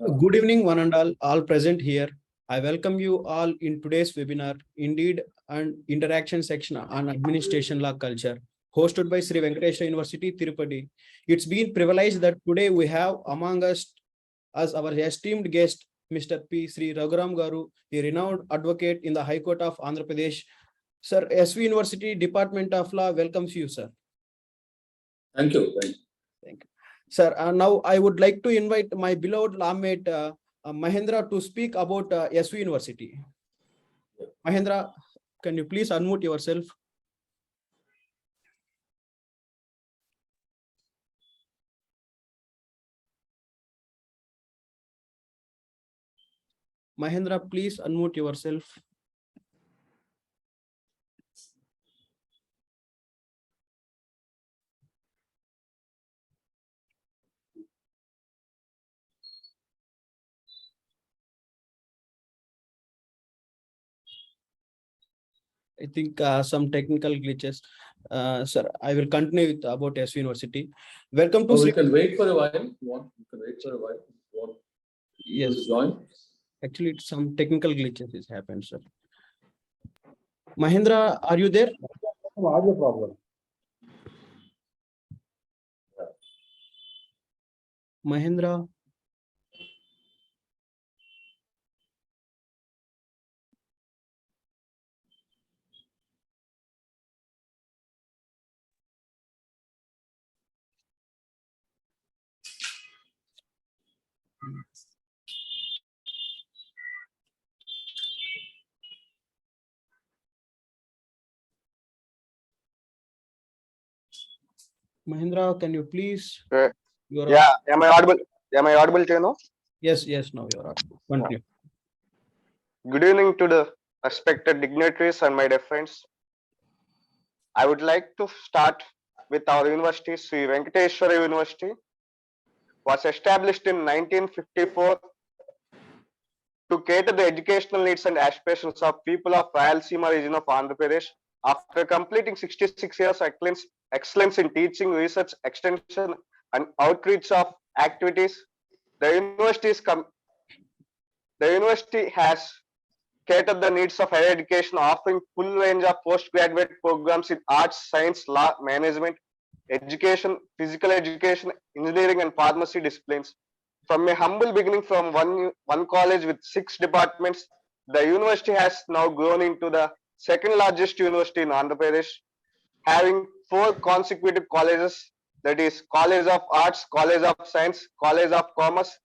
Good evening, one and all present here. I welcome you all in today's webinar, Indeed and Interaction section on Administration Law Culture, hosted by Sri Venkateswara University, Tirupati. It's been privileged that today we have among us as our esteemed guest, Mr. P. Sri Raghuram Garu, a renowned advocate in the High Court of Andhra Pradesh. Sir, SV University Department of Law welcomes you, sir. Thank you. Thank you. Sir, now I would like to invite my beloved lawmate, Mahendra, to speak about SV University. Mahendra, can you please unmute yourself? Mahendra, please unmute yourself. I think some technical glitches. Sir, I will continue with about SV University. Welcome to. We can wait for a while. You can wait for a while. Yes. Join. Actually, some technical glitches has happened, sir. Mahendra, are you there? Audio problem. Mahendra. Mahendra, can you please? Yeah, am I audible? Am I audible to you now? Yes, now you are audible. Continue. Good evening to the respected dignitaries and my dear friends. I would like to start with our university. Sri Venkateswara University was established in 1954 to cater the educational needs and aspirations of people of Rayalaseema region of Andhra Pradesh. After completing 66 years excellence in teaching, research, extension and outreach of activities, the university has catered the needs of higher education, offering full range of postgraduate programs in arts, science, law, management, education, physical education, engineering and pharmacy disciplines. From a humble beginning from one college with 6 departments, the university has now grown into the second largest university in Andhra Pradesh, having 4 consecutive colleges, that is College of Arts, College of Science, College of Commerce,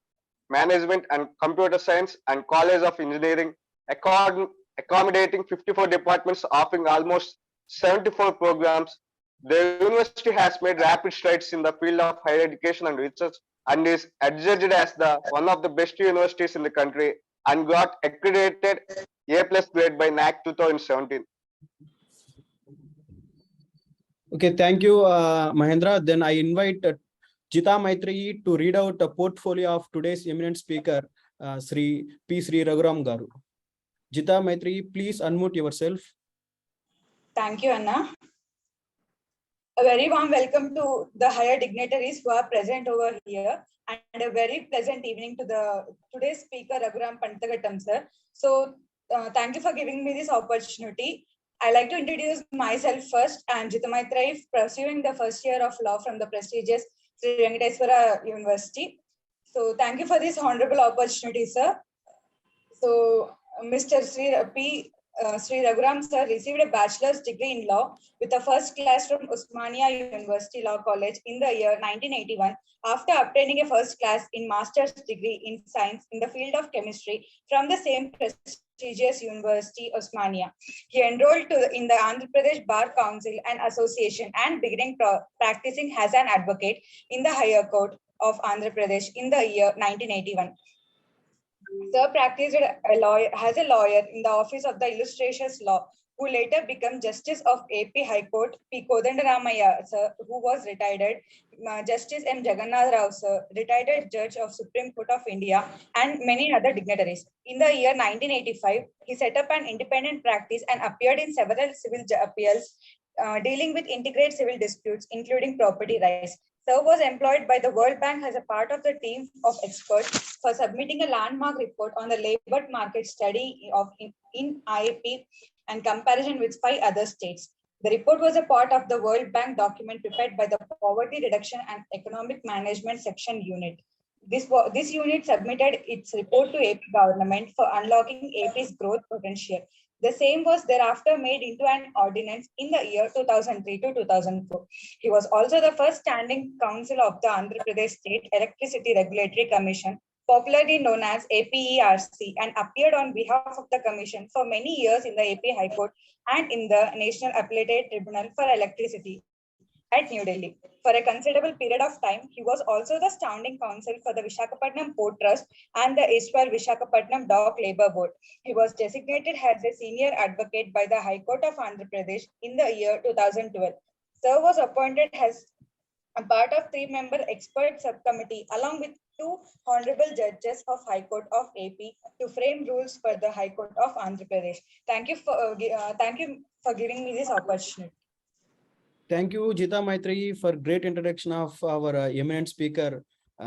Management and Computer Science and College of Engineering, accommodating 54 departments, offering almost 74 programs. The university has made rapid strides in the field of higher education and research and is adjudged as one of the best universities in the country and got accredited A+ grade by NAC 2017. Okay, thank you, Mahendra. Then I invite Jita Maitreyi to read out a portfolio of today's eminent speaker, Sri Raghuram Garu. Jita Maitreyi, please unmute yourself. Thank you, Anna. A very warm welcome to the higher dignitaries who are present over here, and a very pleasant evening to today's speaker, Raghuram Pantagatam, sir. So, thank you for giving me this opportunity. I'd like to introduce myself first. I'm Jita Maitreyi, pursuing the first year of law from the prestigious Sri Venkateswara University. So, thank you for this honorable opportunity, sir. So, Mr. Sri Raghuram sir received a bachelor's degree in law with a first class from Osmania University Law College in the year 1981 after obtaining a first class in master's degree in science in the field of chemistry from the same prestigious university, Osmania. He enrolled in the Andhra Pradesh Bar Council and Association and beginning practicing as an advocate in the Higher Court of Andhra Pradesh in the year 1981. Sir practiced as a lawyer in the office of the Illustrious Law, who later became Justice of AP High Court, P. Kodandaramaya, sir, who was retired, Justice M. Jagannath Rao, sir, retired Judge of Supreme Court of India, and many other dignitaries. In the year 1985, he set up an independent practice and appeared in several civil appeals dealing with integrated civil disputes, including property rights. Sir was employed by the World Bank as a part of the team of experts for submitting a landmark report on the labor market study in IAP and comparison with 5 other states. The report was a part of the World Bank document prepared by the Poverty Reduction and Economic Management Section Unit. This unit submitted its report to AP government for unlocking AP's growth potential. The same was thereafter made into an ordinance in the year 2003 to 2004. He was also the first standing counsel of the Andhra Pradesh State Electricity Regulatory Commission, popularly known as APERC, and appeared on behalf of the Commission for many years in the AP High Court and in the National Appellate Tribunal for Electricity at New Delhi. For a considerable period of time, he was also the standing counsel for the Visakhapatnam Port Trust and the Eastwell Visakhapatnam Dock Labour Board. He was designated as a senior advocate by the High Court of Andhra Pradesh in the year 2012. Sir was appointed as a part of 3-member expert subcommittee along with 2 honorable judges of High Court of AP to frame rules for the High Court of Andhra Pradesh. Thank you for giving me this opportunity. Thank you, Jita Maitreyi, for great introduction of our eminent speaker,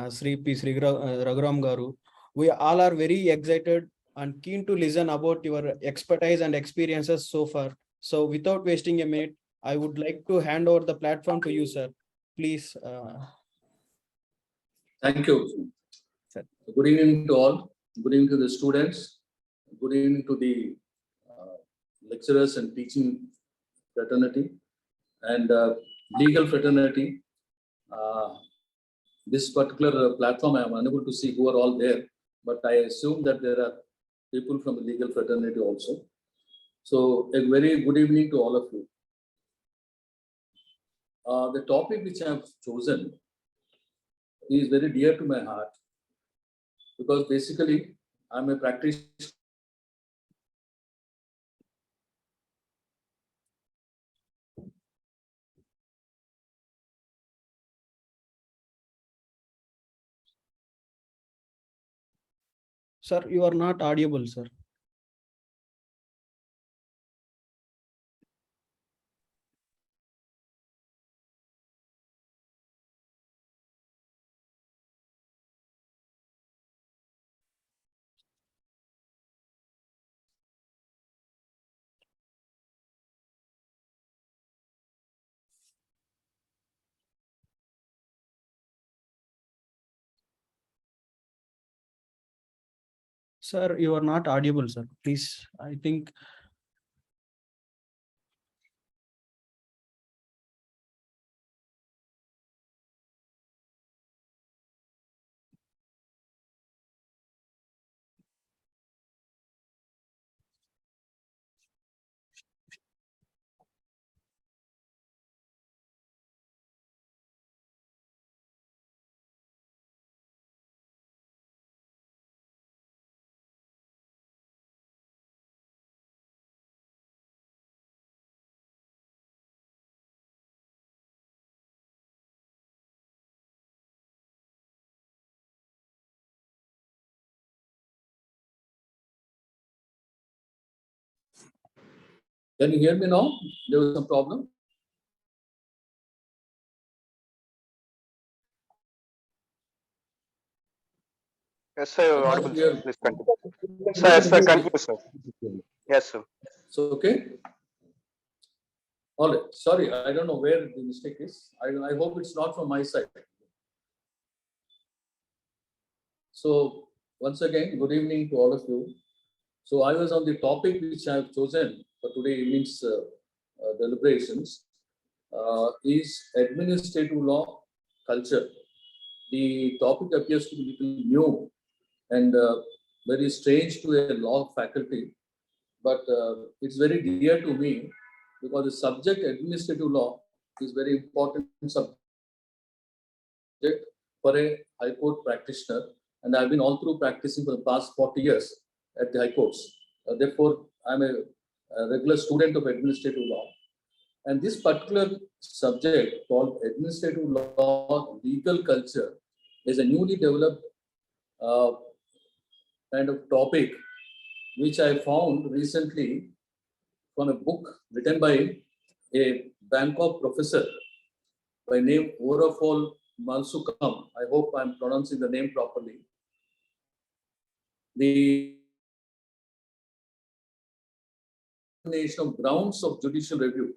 Sri Raghuram Garu. We all are very excited and keen to listen about your expertise and experiences so far. So without wasting a minute, I would like to hand over the platform to you, sir. Please. Thank you. Sir. Good evening to all. Good evening to the students. Good evening to the lecturers and teaching fraternity and legal fraternity. This particular platform, I am unable to see who are all there, but I assume that there are people from the legal fraternity also. So a very good evening to all of you. The topic which I have chosen is very dear to my heart because basically I'm a practitioner. Sir, you are not audible, sir. Sir, you are not audible, sir. Please, I think. Can you hear me now? There was some problem. Yes, sir, you're Not audible, clear. sir. Please continue. Sir, yes, sir, continue, sir. Yes, sir. So, okay. All right. Sorry, I don't know where the mistake is. I hope it's not from my side. So, once again, good evening to all of you. So, I was on the topic which I have chosen for today evening's deliberations is administrative law culture. The topic appears to be a little new and very strange to a law faculty, but it's very dear to me because the subject administrative law is very important subject for a high court practitioner, and I've been all through practicing for the past 40 years at the high courts. Therefore, I'm a regular student of administrative law. And this particular subject called administrative law legal culture is a newly developed kind of topic which I found recently from a book written by a Bangkok professor by name Orafol Malsukam. I hope I'm pronouncing the name properly. The nation of grounds of judicial review.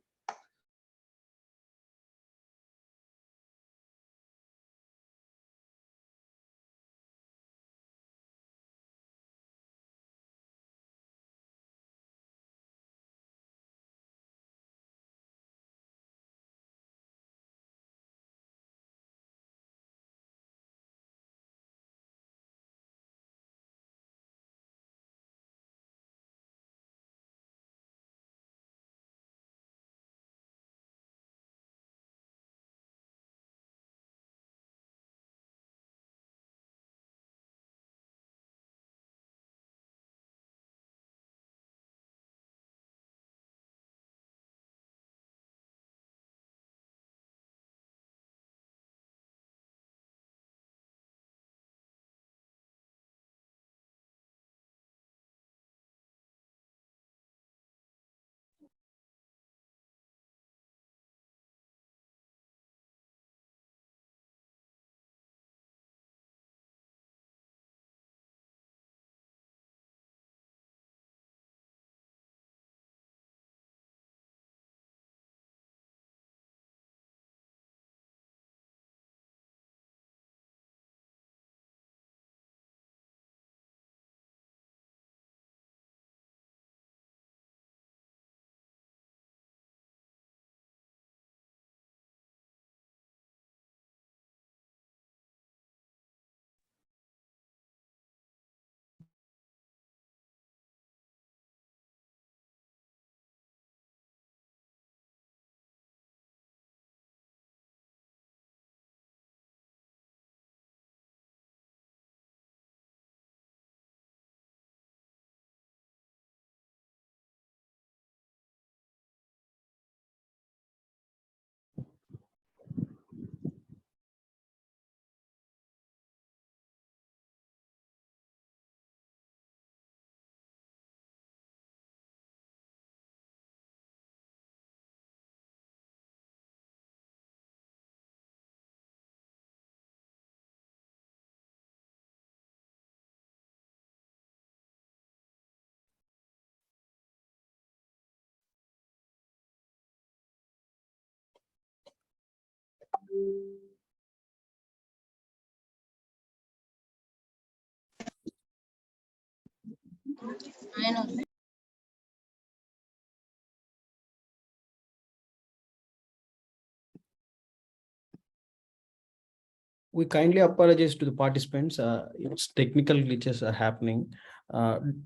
We kindly apologize to the participants. It's technical glitches are happening.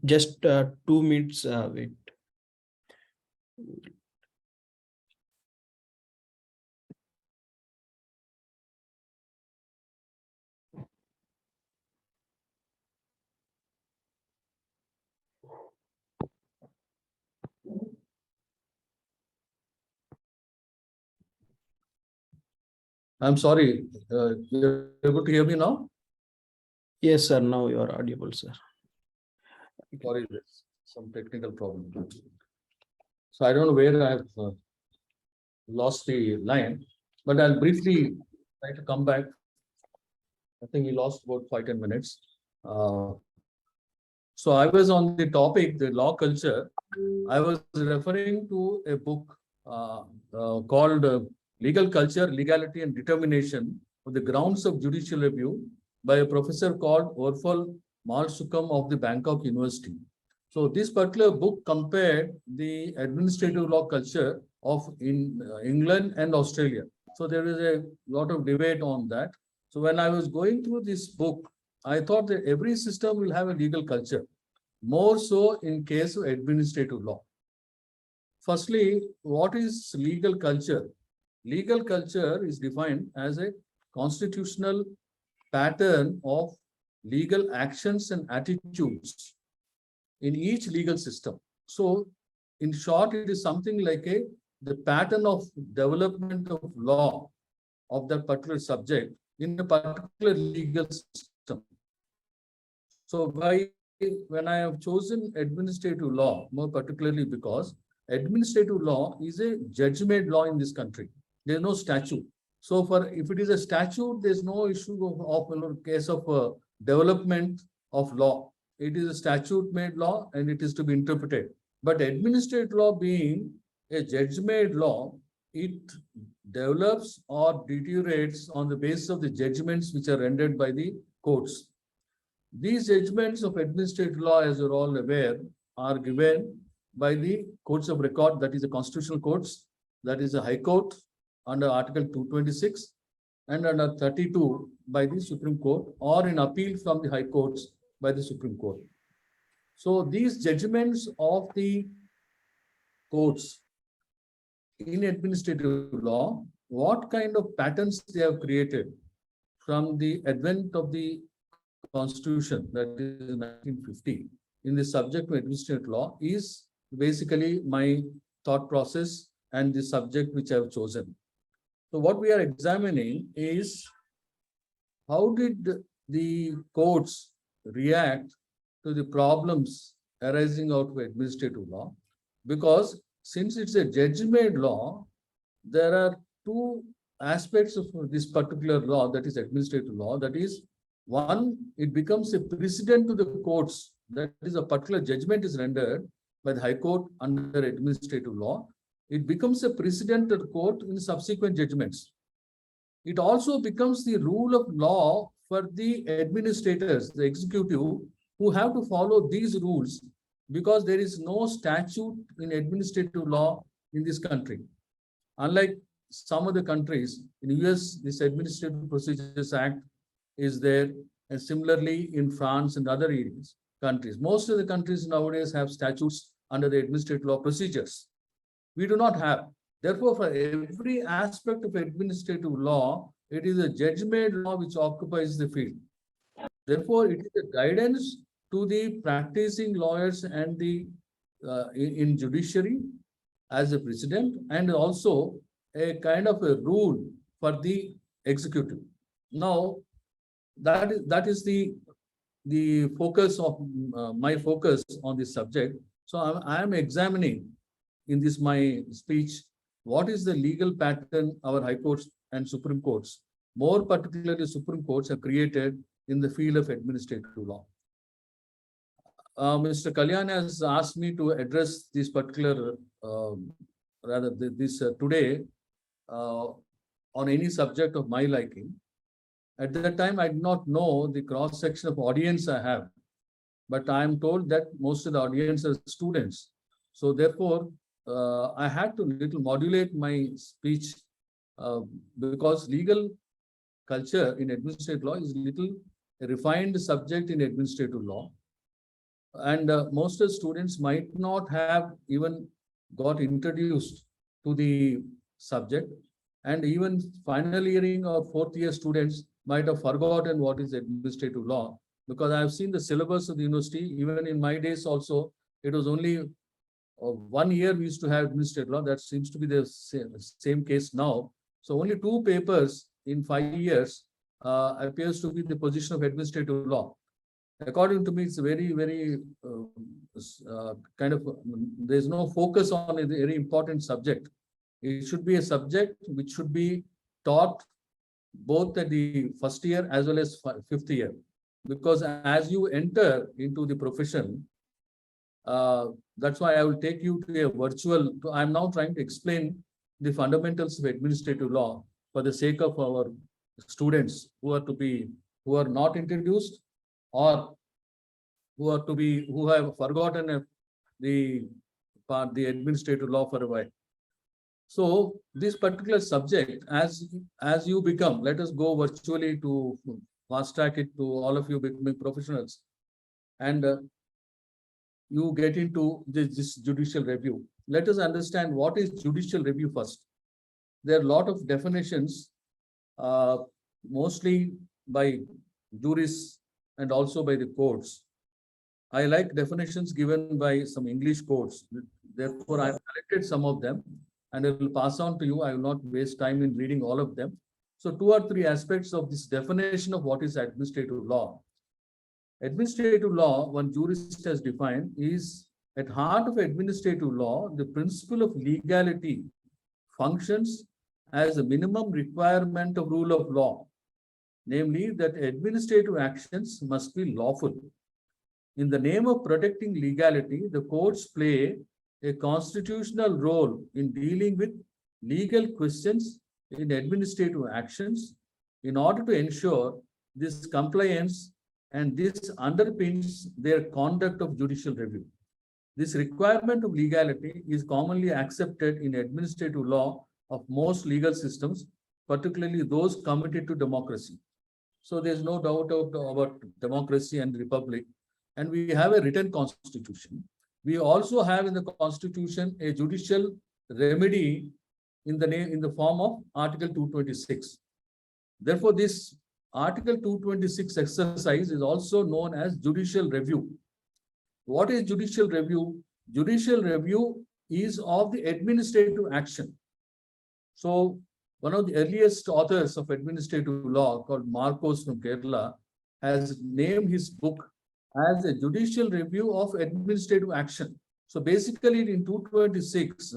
Just 2 minutes. Wait. I'm sorry. You're able to hear me now? Yes, sir. Now you are audible, sir. Sorry, there's some technical problem. So I don't know where I've lost the line, but I'll briefly try to come back. I think we lost about 5-10 minutes. So I was on the topic, the law culture. I was referring to a book called Legal Culture, Legality and Determination of the Grounds of Judicial Review by a professor called Orfal Malsukam of the Bangkok University. So this particular book compared the administrative law culture of England and Australia. So there is a lot of debate on that. So when I was going through this book, I thought that every system will have a legal culture, more so in case of administrative law. Firstly, what is legal culture? Legal culture is defined as a constitutional pattern of legal actions and attitudes in each legal system. So, in short, it is something like the pattern of development of law of that particular subject in a particular legal system. So, when I have chosen administrative law, more particularly because administrative law is a judgment law in this country. There is no statute. So if it is a statute, there's no issue of case of development of law. It is a statute made law and it is to be interpreted. But administrative law being a judge made law, it develops or deteriorates on the basis of the judgments which are rendered by the courts. These judgments of administrative law, as you're all aware, are given by the courts of record, that is the constitutional courts, that is the High Court under Article 226 and under 32 by the Supreme Court, or in appeal from the High Courts by the Supreme Court. So these judgments of the courts in administrative law, what kind of patterns they have created from the advent of the Constitution, that is 1950, in the subject of administrative law is basically my thought process and the subject which I have chosen. So what we are examining is how did the courts react to the problems arising out of administrative law? Because since it's a judge-made law, there are two aspects of this particular law, that is administrative law. That is, one, it becomes a precedent to the courts. That is, a particular judgment is rendered by the High Court under administrative law. It becomes a precedent to the court in subsequent judgments. It also becomes the rule of law for the administrators, the executive, who have to follow these rules, because there is no statute in administrative law in this country. Unlike some of the countries, in US, this Administrative Procedures Act is there, and similarly in France and other areas, countries. Most of the countries nowadays have statutes under the administrative law procedures. We do not have. Therefore, for every aspect of administrative law, it is a judge-made law which occupies the field. Therefore, it is a guidance to the practicing lawyers and the in judiciary as a precedent, and also a kind of a rule for the executive. Now, that is the focus of my focus on this subject. So I am examining in this my speech what is the legal pattern our High Courts and Supreme Courts, more particularly Supreme Courts, have created in the field of administrative law. Mr. Kalyan has asked me to address this particular, today on any subject of my liking. At that time, I did not know the cross section of audience I have, but I am told that most of the audience are students. So therefore, I had to little modulate my speech because legal culture in administrative law is little refined subject in administrative law. And most of the students might not have even got introduced to the subject. And even final yearing or fourth year students might have forgotten what is administrative law, because I have seen the syllabus of the university. Even in my days also, it was only 1 year we used to have administrative law. That seems to be the same case now. So only 2 papers in 5 years appears to be the position of administrative law. According to me, it's very, very kind of, there's no focus on a very important subject. It should be a subject which should be taught both at the first year as well as 5th year. Because as you enter into the profession, that's why I will take you to a virtual, I'm now trying to explain the fundamentals of administrative law for the sake of our students who are not introduced, or who have forgotten the administrative law for a while. So this particular subject, as you become, let us go virtually to fast track it to all of you becoming professionals, and you get into this judicial review. Let us understand what is judicial review first. There are a lot of definitions, mostly by jurists and also by the courts. I like definitions given by some English courts. Therefore, I have collected some of them and I will pass on to you. I will not waste time in reading all of them. So 2 or 3 aspects of this definition of what is administrative law. Administrative law, one jurist has defined, is at heart of administrative law, the principle of legality functions as a minimum requirement of rule of law, namely that administrative actions must be lawful. In the name of protecting legality, the courts play a constitutional role in dealing with legal questions in administrative actions in order to ensure this compliance, and this underpins their conduct of judicial review. This requirement of legality is commonly accepted in administrative law of most legal systems, particularly those committed to democracy. So there's no doubt about democracy and republic. And we have a written constitution. We also have in the constitution a judicial remedy in the form of Article 226. Therefore, this Article 226 exercise is also known as judicial review. What is judicial review? Judicial review is of the administrative action. So one of the earliest authors of administrative law, called Marcos from Kerala, has named his book as a judicial review of administrative action. So basically in 226,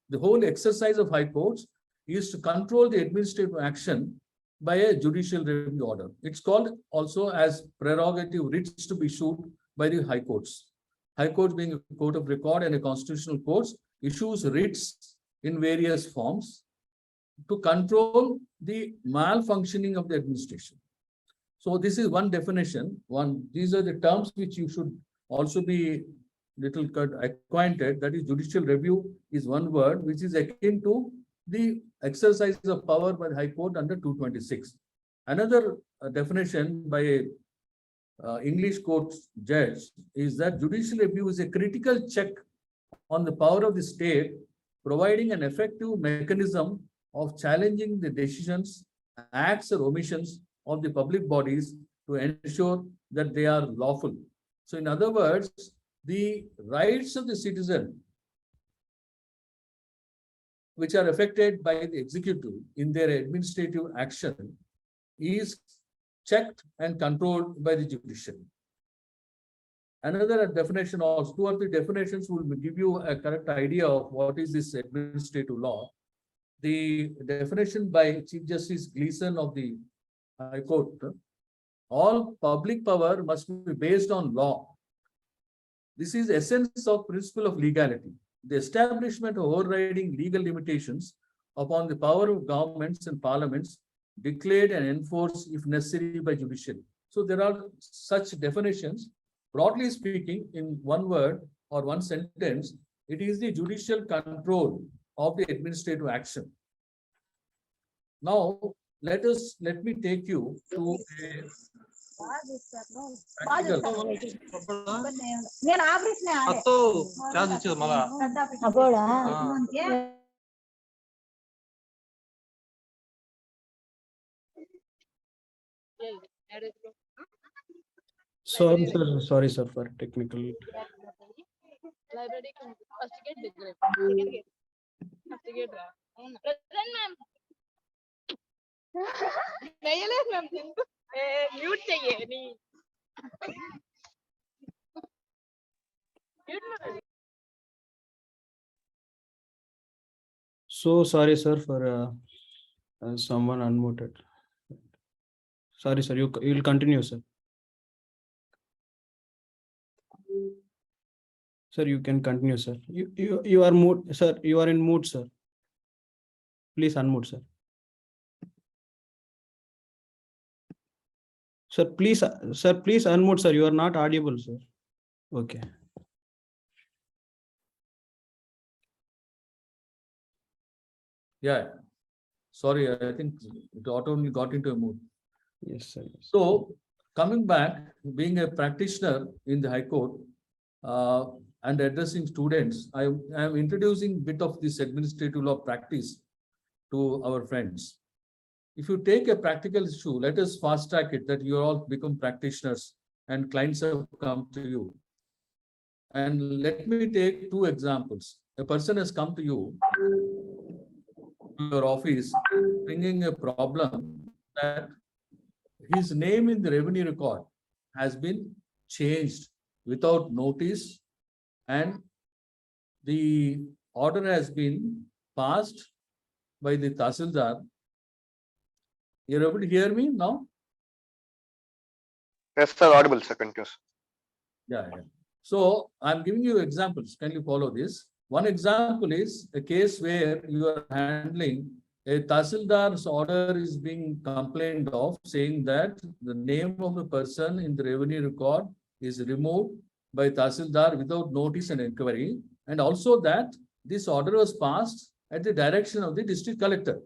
the whole exercise of high courts is to control the administrative action by a judicial review order. It's called also as prerogative writs to be issued by the high courts. High courts being a court of record and a constitutional court issues writs in various forms to control the malfunctioning of the administration. So this is one definition. These are the terms which you should also be little acquainted. That is, judicial review is one word which is akin to the exercise of power by the High Court under 226. Another definition by a English court judge is that judicial review is a critical check on the power of the state, providing an effective mechanism of challenging the decisions, acts, or omissions of the public bodies to ensure that they are lawful. So in other words, the rights of the citizen which are affected by the executive in their administrative action is checked and controlled by the judiciary. Another definition, or two or three definitions, will give you a correct idea of what is this administrative law. The definition by Chief Justice Gleeson of the High Court: all public power must be based on law. This is the essence of principle of legality, the establishment of overriding legal limitations upon the power of governments and parliaments, declared and enforced if necessary by judiciary. So there are such definitions. Broadly speaking, in one word or one sentence, it is the judicial control of the administrative action. Now, let me take you to a Sorry, sir, for technical. Library first gate first gate ma'am mute चाहिए नहीं So sorry, sir, for someone unmuted. Sorry, sir. You will continue, sir. Sir, you can continue, sir. You are mute, sir. You are in mute, sir. Please unmute, sir. Sir, please unmute, sir. You are not audible, sir. Okay. Yeah. Sorry, I think it automatically got into a mood. Yes, sir. Yes. So coming back, being a practitioner in the High Court and addressing students, I am introducing a bit of this administrative law practice to our friends. If you take a practical issue, let us fast track it that you all become practitioners and clients have come to you. And let me take two examples. A person has come to you, to your office, bringing a problem that his name in the revenue record has been changed without notice, and the order has been passed by the Tahsildar. You're able to hear me now? Yes, sir. Audible, sir. Continuous. Yeah. So I'm giving you examples. Can you follow this? One example is a case where you are handling a Tahsildar's order is being complained of, saying that the name of the person in the revenue record is removed by Tahsildar without notice and inquiry, and also that this order was passed at the direction of the district collector.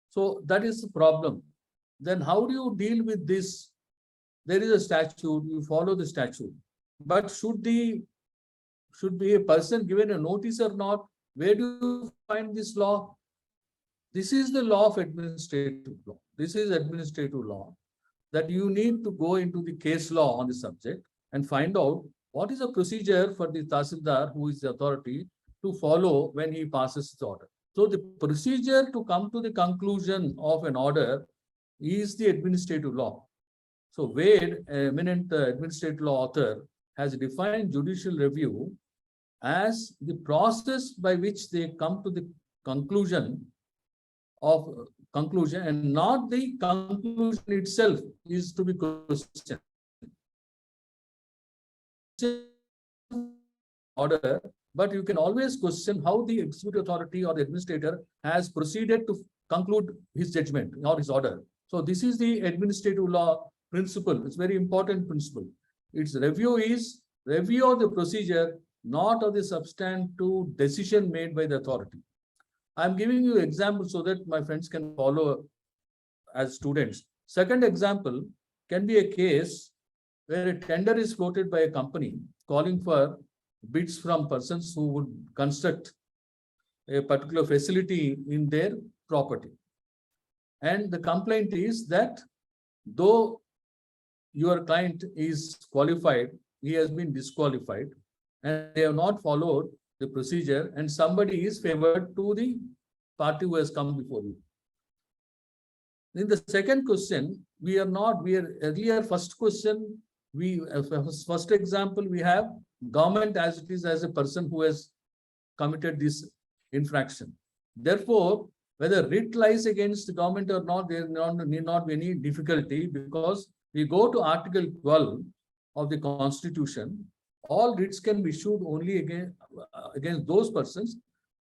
So that is the problem. Then how do you deal with this? There is a statute, you follow the statute. But should be a person given a notice or not? Where do you find this law? This is the law of administrative law. This is administrative law that you need to go into the case law on the subject and find out what is the procedure for the Tahsildar, who is the authority, to follow when he passes the order. So the procedure to come to the conclusion of an order is the administrative law. So Wade, eminent administrative law author, has defined judicial review as the process by which they come to the conclusion and not the conclusion itself is to be questioned. Order, but you can always question how the executive authority or the administrator has proceeded to conclude his judgment or his order. So this is the administrative law principle. It's very important principle. Its review is review of the procedure, not of the substantive decision made by the authority. I'm giving you examples so that my friends can follow as students. Second example can be a case where a tender is floated by a company calling for bids from persons who would construct a particular facility in their property. And the complaint is that though your client is qualified, he has been disqualified and they have not followed the procedure, and somebody is favored to the party who has come before you. In the second question, first question, first example, we have government as it is as a person who has committed this infraction. Therefore, whether writ lies against the government or not, there need not be any difficulty, because we go to Article 12 of the Constitution. All writs can be issued only against those persons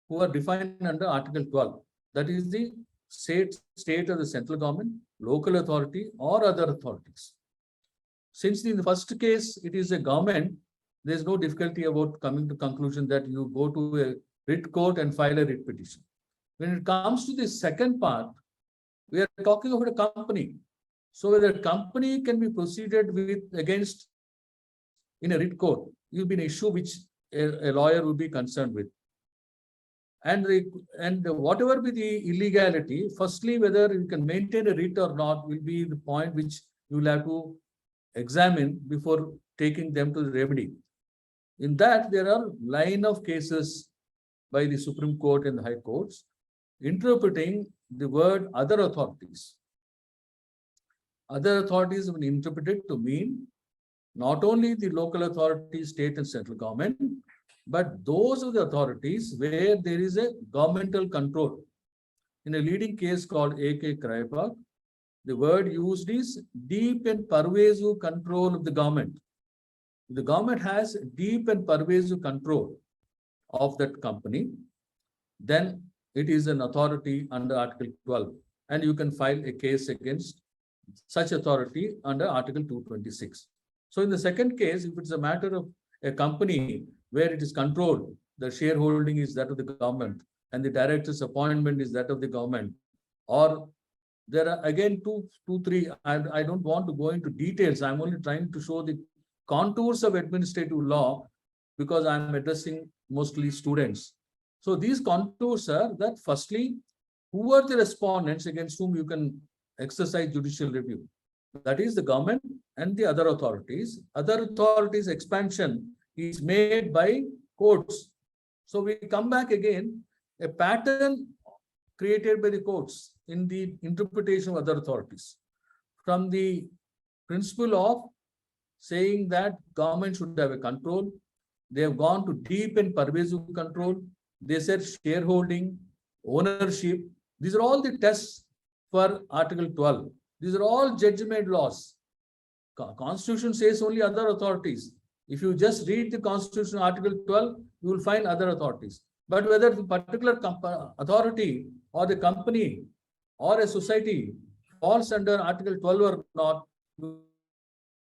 who are defined under Article 12. That is the state of the central government, local authority, or other authorities. Since in the first case, it is a government, there is no difficulty about coming to conclusion that you go to a writ court and file a writ petition. When it comes to the second part, we are talking about a company. So whether a company can be proceeded with against in a writ court, it will be an issue which a lawyer will be concerned with. And whatever be the illegality, firstly, whether you can maintain a writ or not will be the point which you will have to examine before taking them to the remedy. In that, there are line of cases by the Supreme Court and the High Courts interpreting the word other authorities. Other authorities have been interpreted to mean not only the local authorities, state and central government, but those of the authorities where there is a governmental control. In a leading case called A.K. Kraibach, the word used is deep and pervasive control of the government. The government has deep and pervasive control of that company, then it is an authority under Article 12, and you can file a case against such authority under Article 226. So in the second case, if it's a matter of a company where it is controlled, the shareholding is that of the government and the director's appointment is that of the government, or there are again three, I don't want to go into details. I'm only trying to show the contours of administrative law because I'm addressing mostly students. So these contours are that firstly, who are the respondents against whom you can exercise judicial review? That is the government and the other authorities. Other authorities' expansion is made by courts. So we come back again, a pattern created by the courts in the interpretation of other authorities. From the principle of saying that government should have a control, they have gone to deep and pervasive control. They said shareholding, ownership, These are all the tests for Article 12. These are all judge-made laws. Constitution says only other authorities. If you just read the Constitution, Article 12, you will find other authorities. But whether the particular authority or the company or a society falls under Article 12 or not, you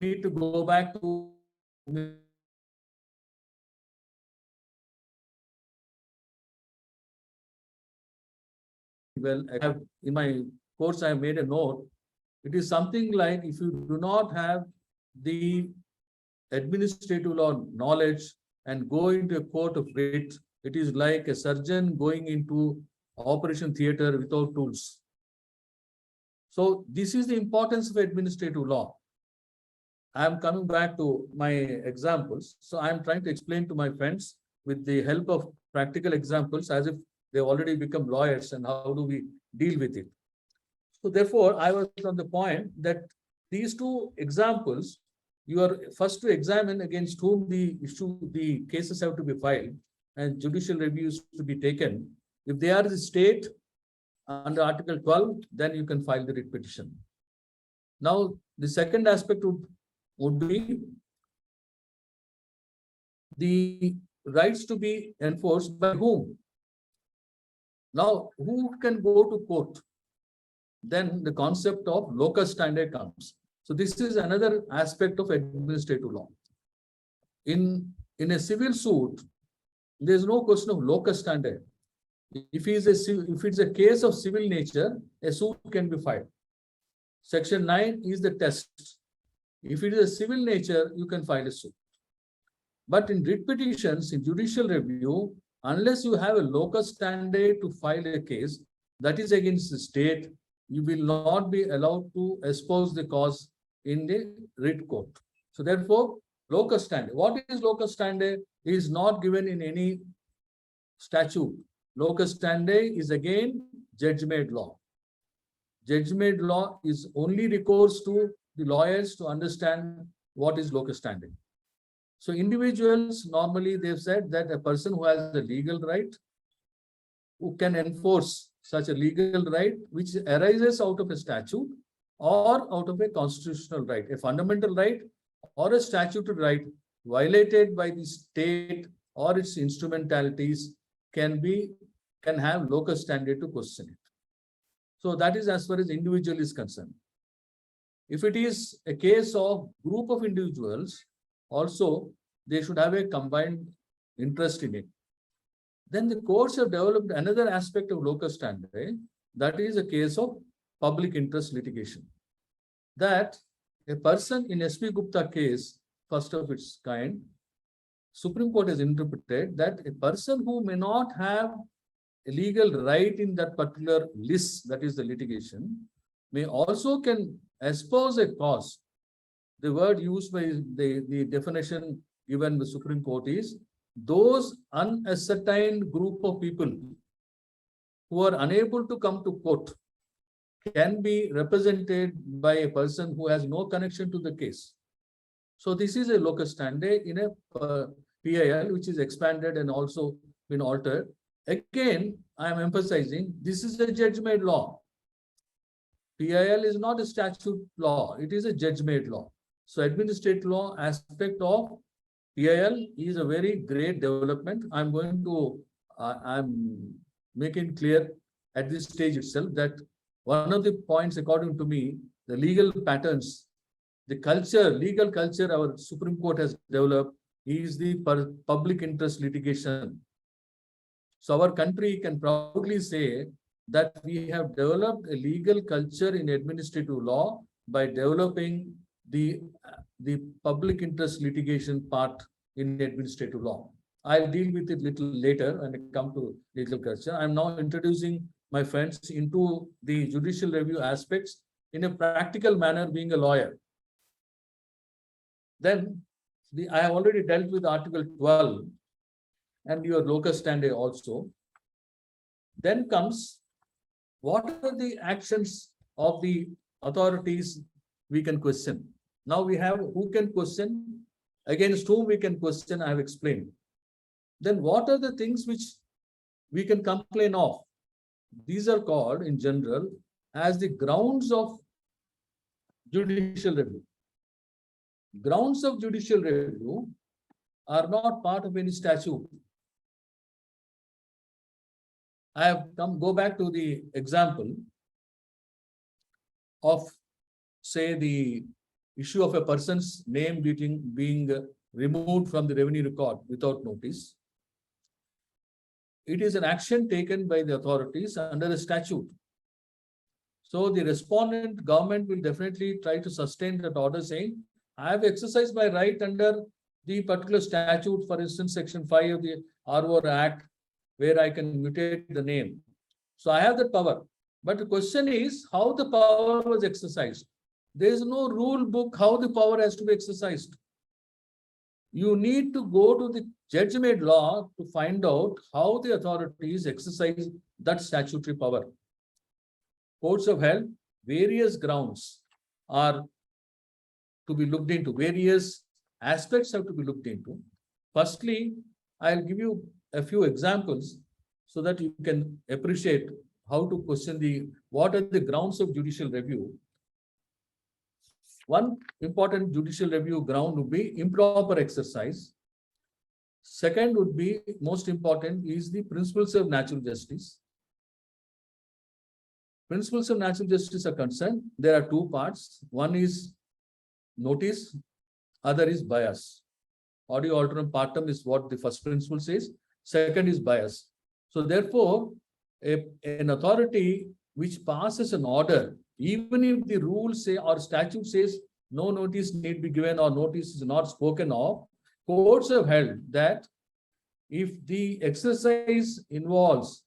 need to go back to well, I have in my course, I have made a note. It is something like if you do not have the administrative law knowledge and go into a court of writ, it is like a surgeon going into operation theater without tools. So this is the importance of administrative law. I am coming back to my examples. So I am trying to explain to my friends with the help of practical examples as if they've already become lawyers and how do we deal with it. So therefore, I was on the point that these two examples, you are first to examine against whom the cases have to be filed and judicial reviews to be taken. If they are the state under Article 12, then you can file the writ petition. Now, the second aspect would be the rights to be enforced by whom? Now, who can go to court? Then the concept of locus standi comes. So this is another aspect of administrative law. In a civil suit, there is no question of locus standi. If it's a case of civil nature, a suit can be filed. Section 9 is the test. If it is a civil nature, you can file a suit. But in writ petitions, in judicial review, unless you have a locus standi to file a case that is against the state, you will not be allowed to espouse the cause in the writ court. So therefore, locus standi. What is locus standi is not given in any statute. Locus standi is again judge-made law. Judge-made law is only recourse to the lawyers to understand what is locus standi. So individuals, normally they've said that a person who has a legal right, who can enforce such a legal right, which arises out of a statute or out of a constitutional right, a fundamental right or a statutory right violated by the state or its instrumentalities can have locus standi to question it. So that is as far as individual is concerned. If it is a case of group of individuals, also they should have a combined interest in it. Then the courts have developed another aspect of locus standi, that is a case of public interest litigation. That a person in S.P. Gupta case, first of its kind, Supreme Court has interpreted that a person who may not have a legal right in that particular list, that is the litigation, may also can espouse a cause. The word used by the definition given by the Supreme Court is those unascertained group of people who are unable to come to court can be represented by a person who has no connection to the case. So this is a locus standi in a PIL, which is expanded and also been altered. Again, I am emphasizing this is a judge-made law. PIL is not a statute law, it is a judge-made law. So administrative law aspect of PIL is a very great development. I'm making clear at this stage itself that one of the points, according to me, the legal patterns, the culture, legal culture our Supreme Court has developed is the public interest litigation. So our country can proudly say that we have developed a legal culture in administrative law by developing the public interest litigation part in administrative law. I'll deal with it a little later when I come to legal culture. I'm now introducing my friends into the judicial review aspects in a practical manner, being a lawyer. Then I have already dealt with Article 12 and your locus standi also. Then comes, what are the actions of the authorities we can question? Now we have who can question, against whom we can question, I have explained. Then what are the things which we can complain of? these are called in general as the grounds of judicial review. Grounds of judicial review are not part of any statute. I have go back to the example of, say, the issue of a person's name being removed from the revenue record without notice. It is an action taken by the authorities under the statute. So the respondent government will definitely try to sustain that order, saying, I have exercised my right under the particular statute, for instance, Section 5 of the RO Act, where I can mutate the name. So I have that power. But the question is how the power was exercised. There is no rule book how the power has to be exercised. You need to go to the judge-made law to find out how the authorities exercise that statutory power. Courts have held various grounds are to be looked into, various aspects have to be looked into. Firstly, I'll give you a few examples so that you can appreciate how to question what are the grounds of judicial review. One important judicial review ground would be improper exercise. Second would be, most important, is the principles of natural justice. Principles of natural justice are concerned. There are two parts. One is notice, other is bias. Audio alterum partem is what the first principle says. Second is bias. So therefore, an authority which passes an order, even if the rule say or statute says no notice need be given or notice is not spoken of, courts have held that if the exercise involves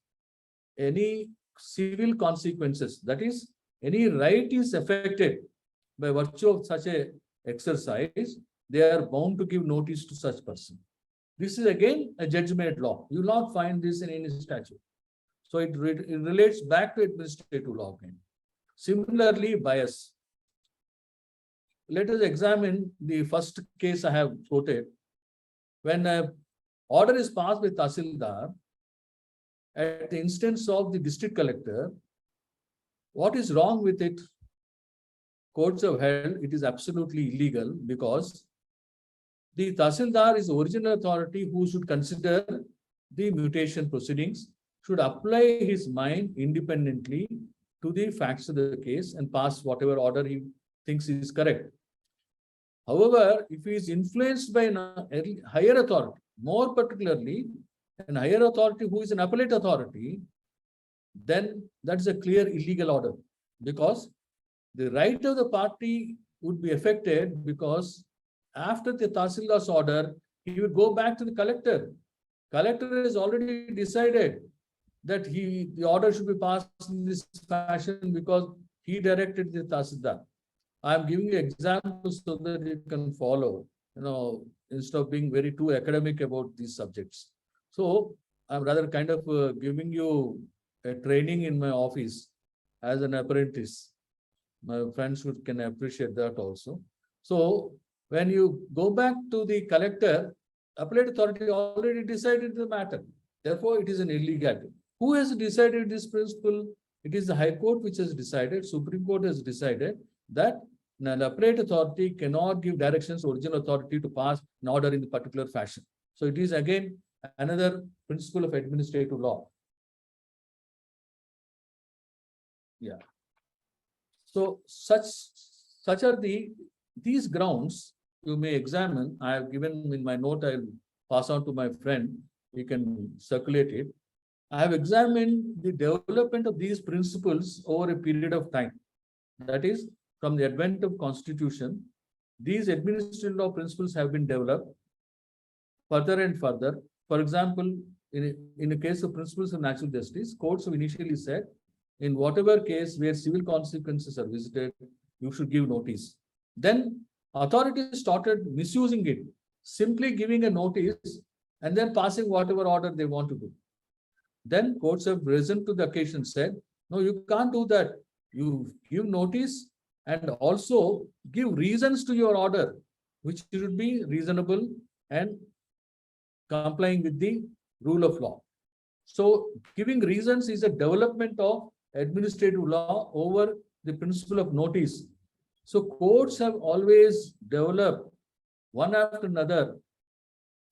any civil consequences, that is, any right is affected by virtue of such a exercise, they are bound to give notice to such person. This is again a judge-made law. You will not find this in any statute. So it relates back to administrative law again. Similarly, bias. Let us examine the first case I have quoted. When an order is passed by Tahsildar at the instance of the district collector, what is wrong with it? Courts have held it is absolutely illegal because the Tahsildar is the original authority who should consider the mutation proceedings, should apply his mind independently to the facts of the case and pass whatever order he thinks is correct. However, if he is influenced by a higher authority, more particularly an higher authority who is an appellate authority, then that's a clear illegal order, because the right of the party would be affected, because after the Tahsildar's order, he would go back to the collector. Collector has already decided that the order should be passed in this fashion because he directed the Tahsildar. I am giving you examples so that you can follow, instead of being very too academic about these subjects. So I'm rather kind of giving you a training in my office as an apprentice. My friends can appreciate that also. So when you go back to the collector, appellate authority already decided the matter. Therefore, it is an illegality. Who has decided this principle? It is the High Court which has decided, Supreme Court has decided that an appellate authority cannot give directions to original authority to pass an order in a particular fashion. So it is again another principle of administrative law. Yeah. So such are these grounds you may examine. I have given in my note, I will pass on to my friend. He can circulate it. I have examined the development of these principles over a period of time. That is, from the advent of Constitution, these administrative law principles have been developed further and further. For example, in the case of principles of natural justice, courts have initially said, in whatever case where civil consequences are visited, you should give notice. Then authorities started misusing it, simply giving a notice and then passing whatever order they want to do. Then courts have risen to the occasion, said, no, you can't do that. You give notice and also give reasons to your order, which should be reasonable and complying with the rule of law. So giving reasons is a development of administrative law over the principle of notice. So courts have always developed one after another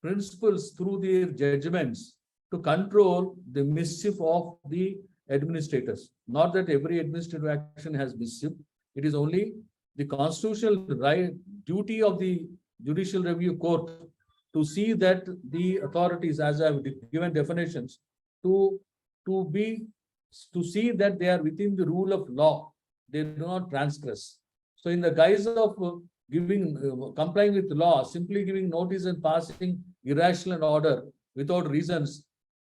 principles through their judgments to control the mischief of the administrators. Not that every administrative action has mischief. It is only the constitutional right duty of the judicial review court to see that the authorities, as I have given definitions, to to be to see that they are within the rule of law. They do not transgress. So, in the guise of complying with law, simply giving notice and passing irrational order without reasons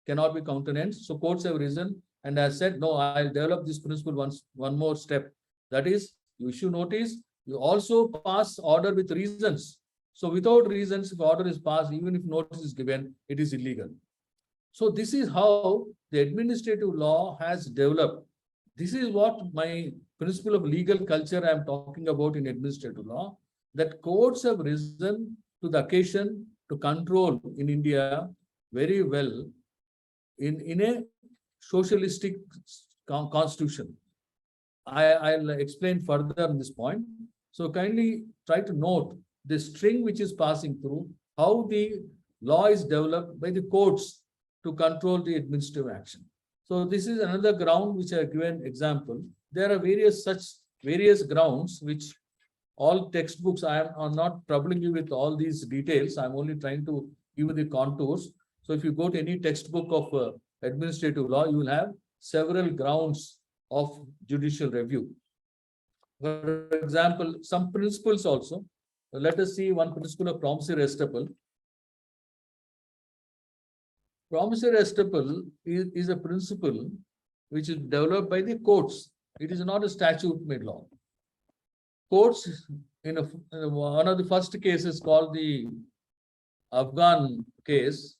cannot be countenanced. So courts have risen and has said, no, I'll develop this principle one more step. That is, you issue notice, you also pass order with reasons. So without reasons, if order is passed, even if notice is given, it is illegal. So this is how the administrative law has developed. This is what my principle of legal culture I am talking about in administrative law, that courts have risen to the occasion to control in India very well in a socialistic constitution. I'll explain further on this point. So kindly try to note the string which is passing through, how the law is developed by the courts to control the administrative action. So this is another ground which I have given example. There are various grounds which all textbooks, I'm not troubling you with all these details. I'm only trying to give you the contours. So if you go to any textbook of administrative law, you will have several grounds of judicial review. For example, some principles also. Let us see one principle of promissory estoppel. Promissory estoppel is a principle which is developed by the courts. It is not a statute-made law. Courts, in one of the first cases called the Afghan case,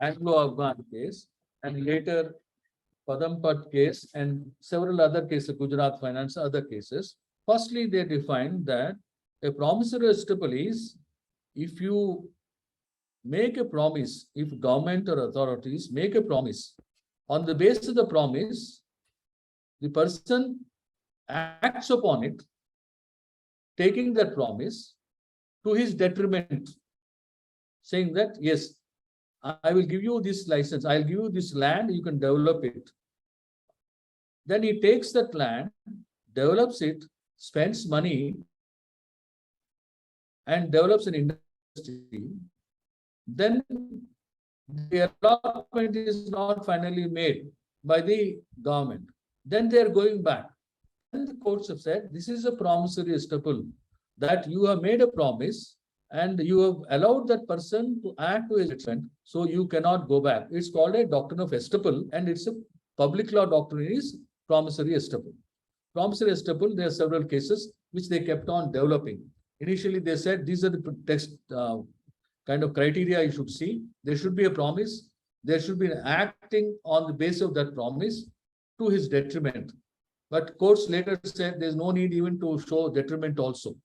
Anglo-Afghan case, and later Padampat case and several other cases, Gujarat Finance, other cases. Firstly, they defined that a promissory estoppel is if you make a promise, if government or authorities make a promise, on the basis of the promise, the person acts upon it, taking that promise to his detriment, saying that, yes, I will give you this license, I'll give you this land, you can develop it. Then he takes that land, develops it, spends money, and develops an industry. Then the allotment is not finally made by the government. Then they are going back. And the courts have said, this is a promissory estoppel, that you have made a promise and you have allowed that person to act to his extent, so you cannot go back. It's called a doctrine of estoppel, and it's a public law doctrine is promissory estoppel. Promissory estoppel, there are several cases which they kept on developing. Initially, they said these are the text kind of criteria you should see. There should be a promise. There should be an acting on the basis of that promise to his detriment. But courts later said there's no need even to show detriment also.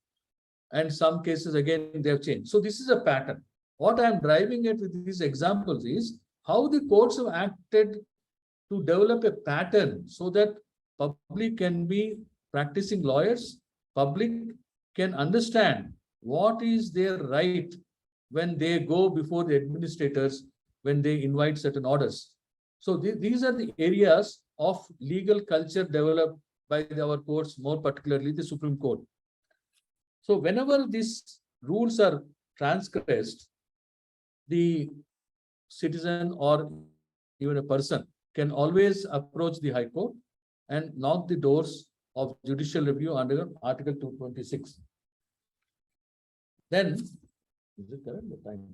And some cases, again, they have changed. So this is a pattern. What I'm driving at with these examples is how the courts have acted to develop a pattern so that public can be practicing lawyers, public can understand what is their right when they go before the administrators, when they invite certain orders. So these are the areas of legal culture developed by our courts, more particularly the Supreme Court. So whenever these rules are transgressed, the citizen or even a person can always approach the High Court and knock the doors of judicial review under Article 226. Then, is it correct? The time.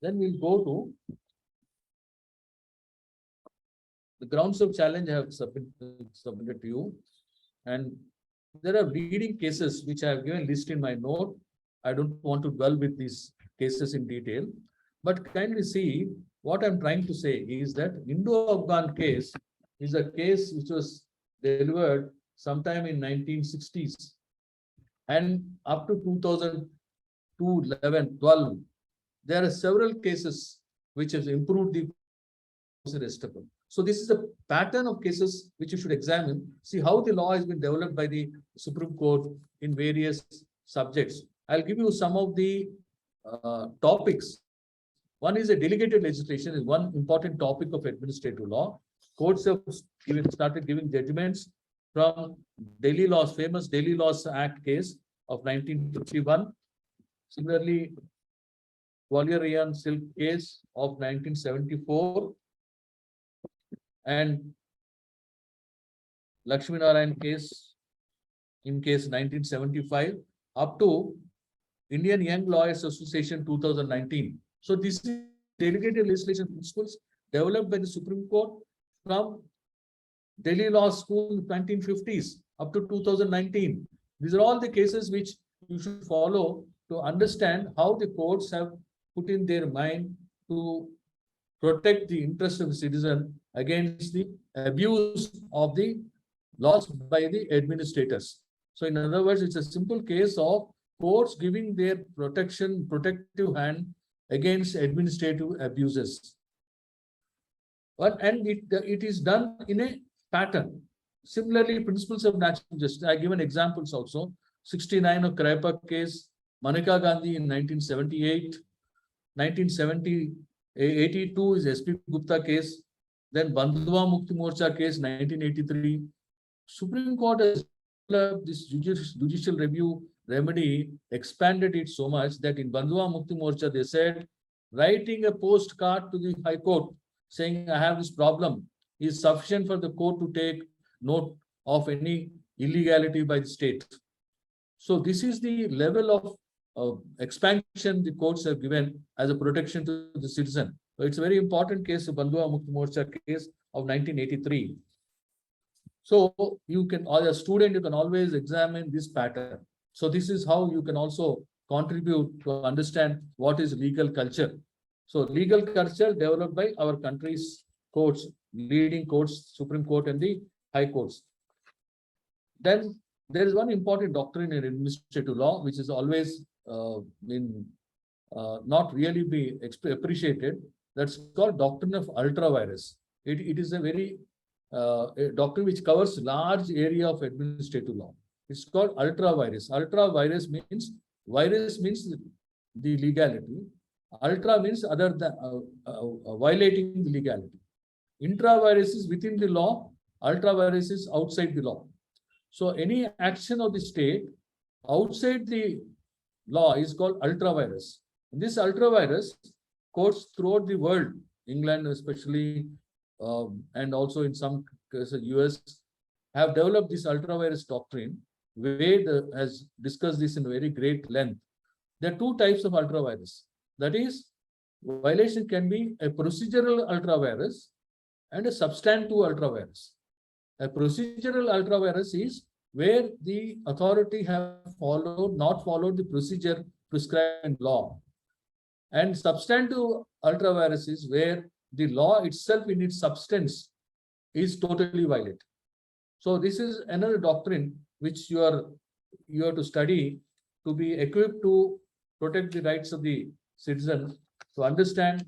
Then we'll go to the grounds of challenge I have submitted to you. And there are leading cases which I have given list in my note. I don't want to dwell with these cases in detail, but kindly see what I'm trying to say is that Indo-Afghan case is a case which was delivered sometime in 1960s. And up to 2002, 11, 12, there are several cases which has improved the restable. So this is a pattern of cases which you should examine, see how the law has been developed by the Supreme Court in various subjects. I'll give you some of the topics. One is a delegated legislation is one important topic of administrative law. Courts have started giving judgments from Delhi Laws, famous Delhi Laws Act case of 1951. Similarly, Gwalior Silk case of 1974 and Lakshmi Narayan case in case 1975 up to Indian Young Lawyers Association 2019. So this is delegated legislation principles developed by the Supreme Court from Delhi Law School 1950s up to 2019. These are all the cases which you should follow to understand how the courts have put in their mind to protect the interest of the citizen against the abuse of the laws by the administrators. So in other words, it's a simple case of courts giving their protective hand against administrative abuses. And it is done in a pattern. Similarly, principles of natural justice. I given examples also. 69 of Kraipak case, Maneka Gandhi in 1978, 1970, 82 is SP Gupta case, then Bandhuwa Mukti Morcha case, 1983. Supreme Court has developed this judicial review remedy, expanded it so much that in Bandhuwa Mukti Morcha, they said, writing a postcard to the High Court saying, I have this problem, is sufficient for the court to take note of any illegality by the state. So this is the level of expansion the courts have given as a protection to the citizen. So it's a very important case, the Bandhuwa Mukti Morcha case of 1983. So you can, as a student, you can always examine this pattern. So this is how you can also contribute to understand what is legal culture. So legal culture developed by our country's courts, leading courts, Supreme Court and the High Courts. Then there is one important doctrine in administrative law, which has always been not really be appreciated. That's called doctrine of ultra vires. It is a very a doctrine which covers large area of administrative law. It's called ultra vires. Ultra vires means the legality. Ultra means other than violating the legality. Intra vires is within the law. Ultra vires is outside the law. So any action of the state outside the law is called ultra vires. This ultra vires, courts throughout the world, England especially, and also in some cases US, have developed this ultra vires doctrine. Wade has discussed this in very great length. There are two types of ultra vires. That is, violation can be a procedural ultra vires and a substantive ultra vires. A procedural ultra vires is where the authority have not followed the procedure prescribed in law. And substantive ultra vires is where the law itself in its substance is totally violated. So this is another doctrine which you have to study to be equipped to protect the rights of the citizens, to understand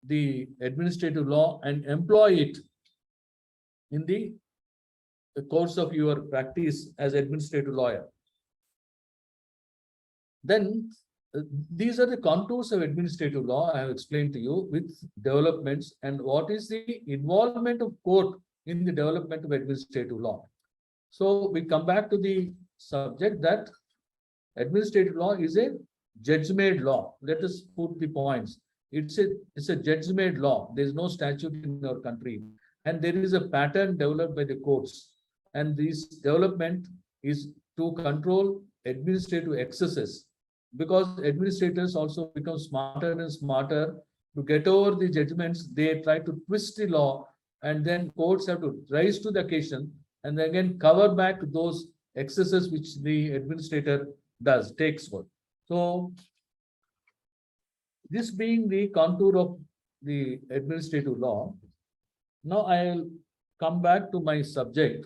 the administrative law and employ it in the course of your practice as administrative lawyer. Then these are the contours of administrative law I have explained to you with developments and what is the involvement of court in the development of administrative law. So we come back to the subject that administrative law is a judge-made law. Let us put the points. It's a judge-made law. There is no statute in our country, and there is a pattern developed by the courts. And this development is to control administrative excesses, because administrators also become smarter and smarter to get over the judgments. They try to twist the law, and then courts have to rise to the occasion and again cover back those excesses which the administrator takes for. So this being the contour of the administrative law, now I'll come back to my subject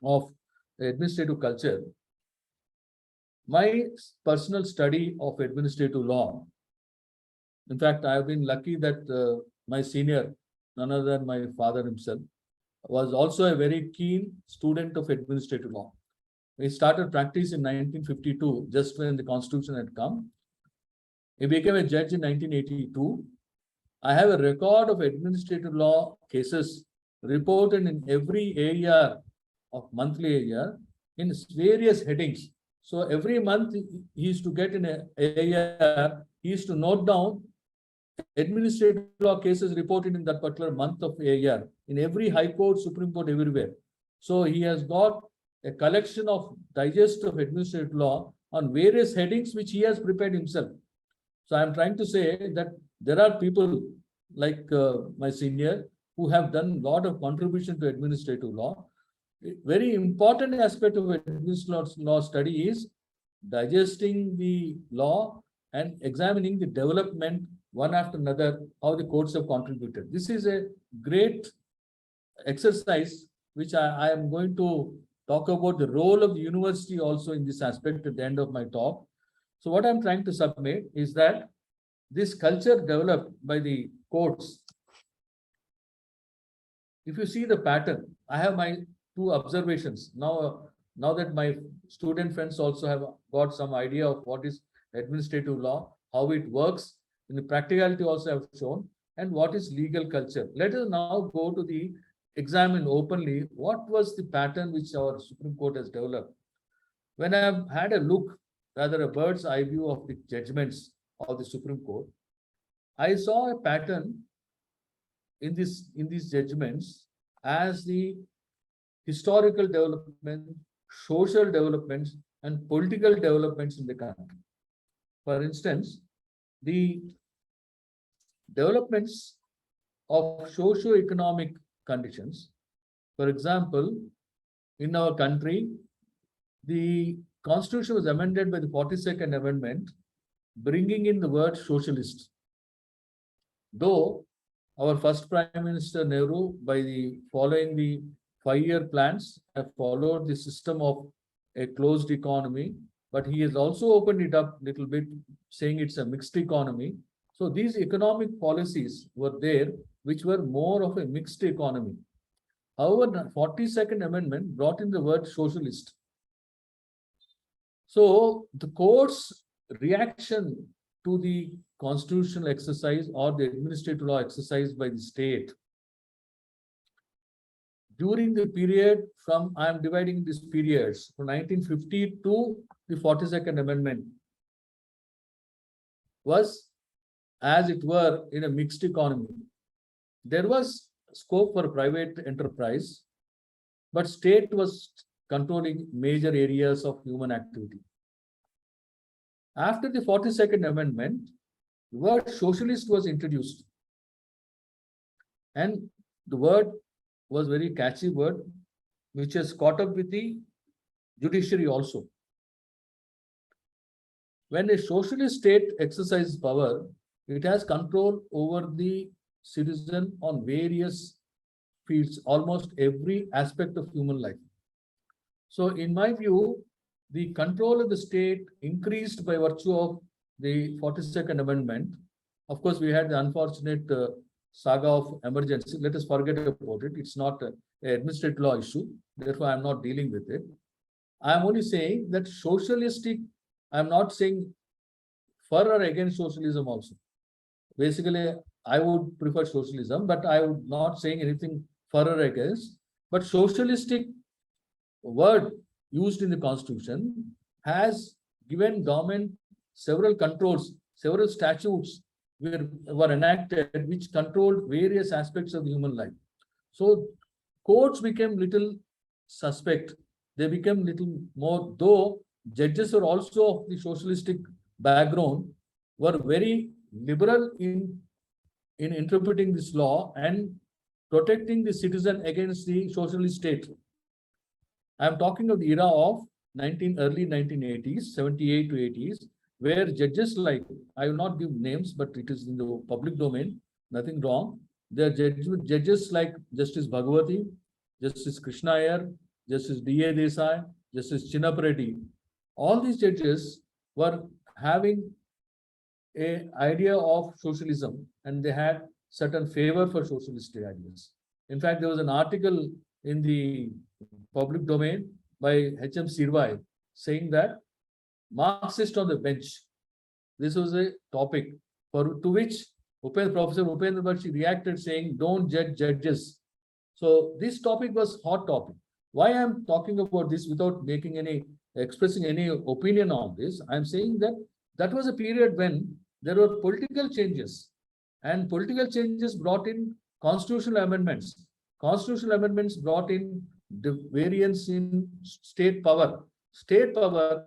of administrative culture. My personal study of administrative law, In fact, I have been lucky that my senior, none other than my father himself, was also a very keen student of administrative law. He started practice in 1952, just when the constitution had come. He became a judge in 1982. I have a record of administrative law cases reported in every area of monthly area in various headings. So every month he used to get in a area, he used to note down administrative law cases reported in that particular month of a year in every high court, Supreme Court, everywhere. So he has got a collection of digest of administrative law on various headings which he has prepared himself. So I'm trying to say that there are people like my senior who have done a lot of contribution to administrative law. Very important aspect of administrative law study is digesting the law and examining the development one after another, how the courts have contributed. This is a great exercise which I am going to talk about the role of the university also in this aspect at the end of my talk. So what I'm trying to submit is that this culture developed by the courts, if you see the pattern, I have my two observations. Now that my student friends also have got some idea of what is administrative law, how it works, in the practicality also have shown, and what is legal culture. Let us now go to the examine openly what was the pattern which our Supreme Court has developed. When I have had a look, rather a bird's eye view of the judgments of the Supreme Court, I saw a pattern in these judgments as the historical development, social developments, and political developments in the country. For instance, the developments of socio-economic conditions. For example, in our country, the Constitution was amended by the 42nd Amendment, bringing in the word socialist. Though our first Prime Minister Nehru, following the 5-year plans, have followed the system of a closed economy, but he has also opened it up a little bit, saying it's a mixed economy. So these economic policies were there, which were more of a mixed economy. However, the 42nd Amendment brought in the word socialist. So the court's reaction to the constitutional exercise or the administrative law exercise by the state during the period from, I am dividing these periods from 1950 to the 42nd Amendment, was as it were in a mixed economy. There was scope for private enterprise, but state was controlling major areas of human activity. After the 42nd Amendment, the word socialist was introduced. And the word was very catchy word, which has caught up with the judiciary also. When a socialist state exercises power, it has control over the citizen on various fields, almost every aspect of human life. So in my view, the control of the state increased by virtue of the 42nd Amendment. Of course, we had the unfortunate saga of emergency. Let us forget about it. It's not an administrative law issue. Therefore, I'm not dealing with it. I'm only saying that socialistic, I'm not saying for or against socialism also. Basically, I would prefer socialism, but I would not saying anything for or against. But socialistic word used in the Constitution has given government several controls, several statutes were enacted which controlled various aspects of human life. So courts became little suspect. They became little more, though judges were also of the socialistic background, were very liberal in interpreting this law and protecting the citizen against the socialist state. I am talking of the era of early 1980s, 78 to 80s, where judges like, I will not give names, but it is in the public domain, nothing wrong. There are judges like Justice Bhagwati, Justice Krishna Iyer, Justice D.A. Desai, Justice Chinnapareddy. All these judges were having a idea of socialism, and they had certain favor for socialist ideas. In fact, there was an article in the public domain by H.M. Sirvai saying that Marxist on the bench. This was a topic to which Professor Upendra Bakshi reacted saying, don't judge judges. So this topic was hot topic. Why I'm talking about this without expressing any opinion on this, I'm saying that that was a period when there were political changes, and political changes brought in constitutional amendments. Constitutional amendments brought in the variance in state power. State power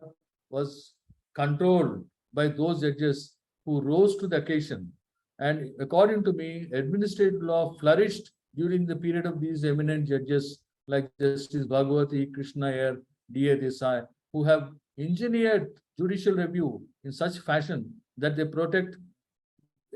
was controlled by those judges who rose to the occasion. And according to me, administrative law flourished during the period of these eminent judges like Justice Bhagwati, Krishna Iyer, D.A. Desai, who have engineered judicial review in such fashion that they protect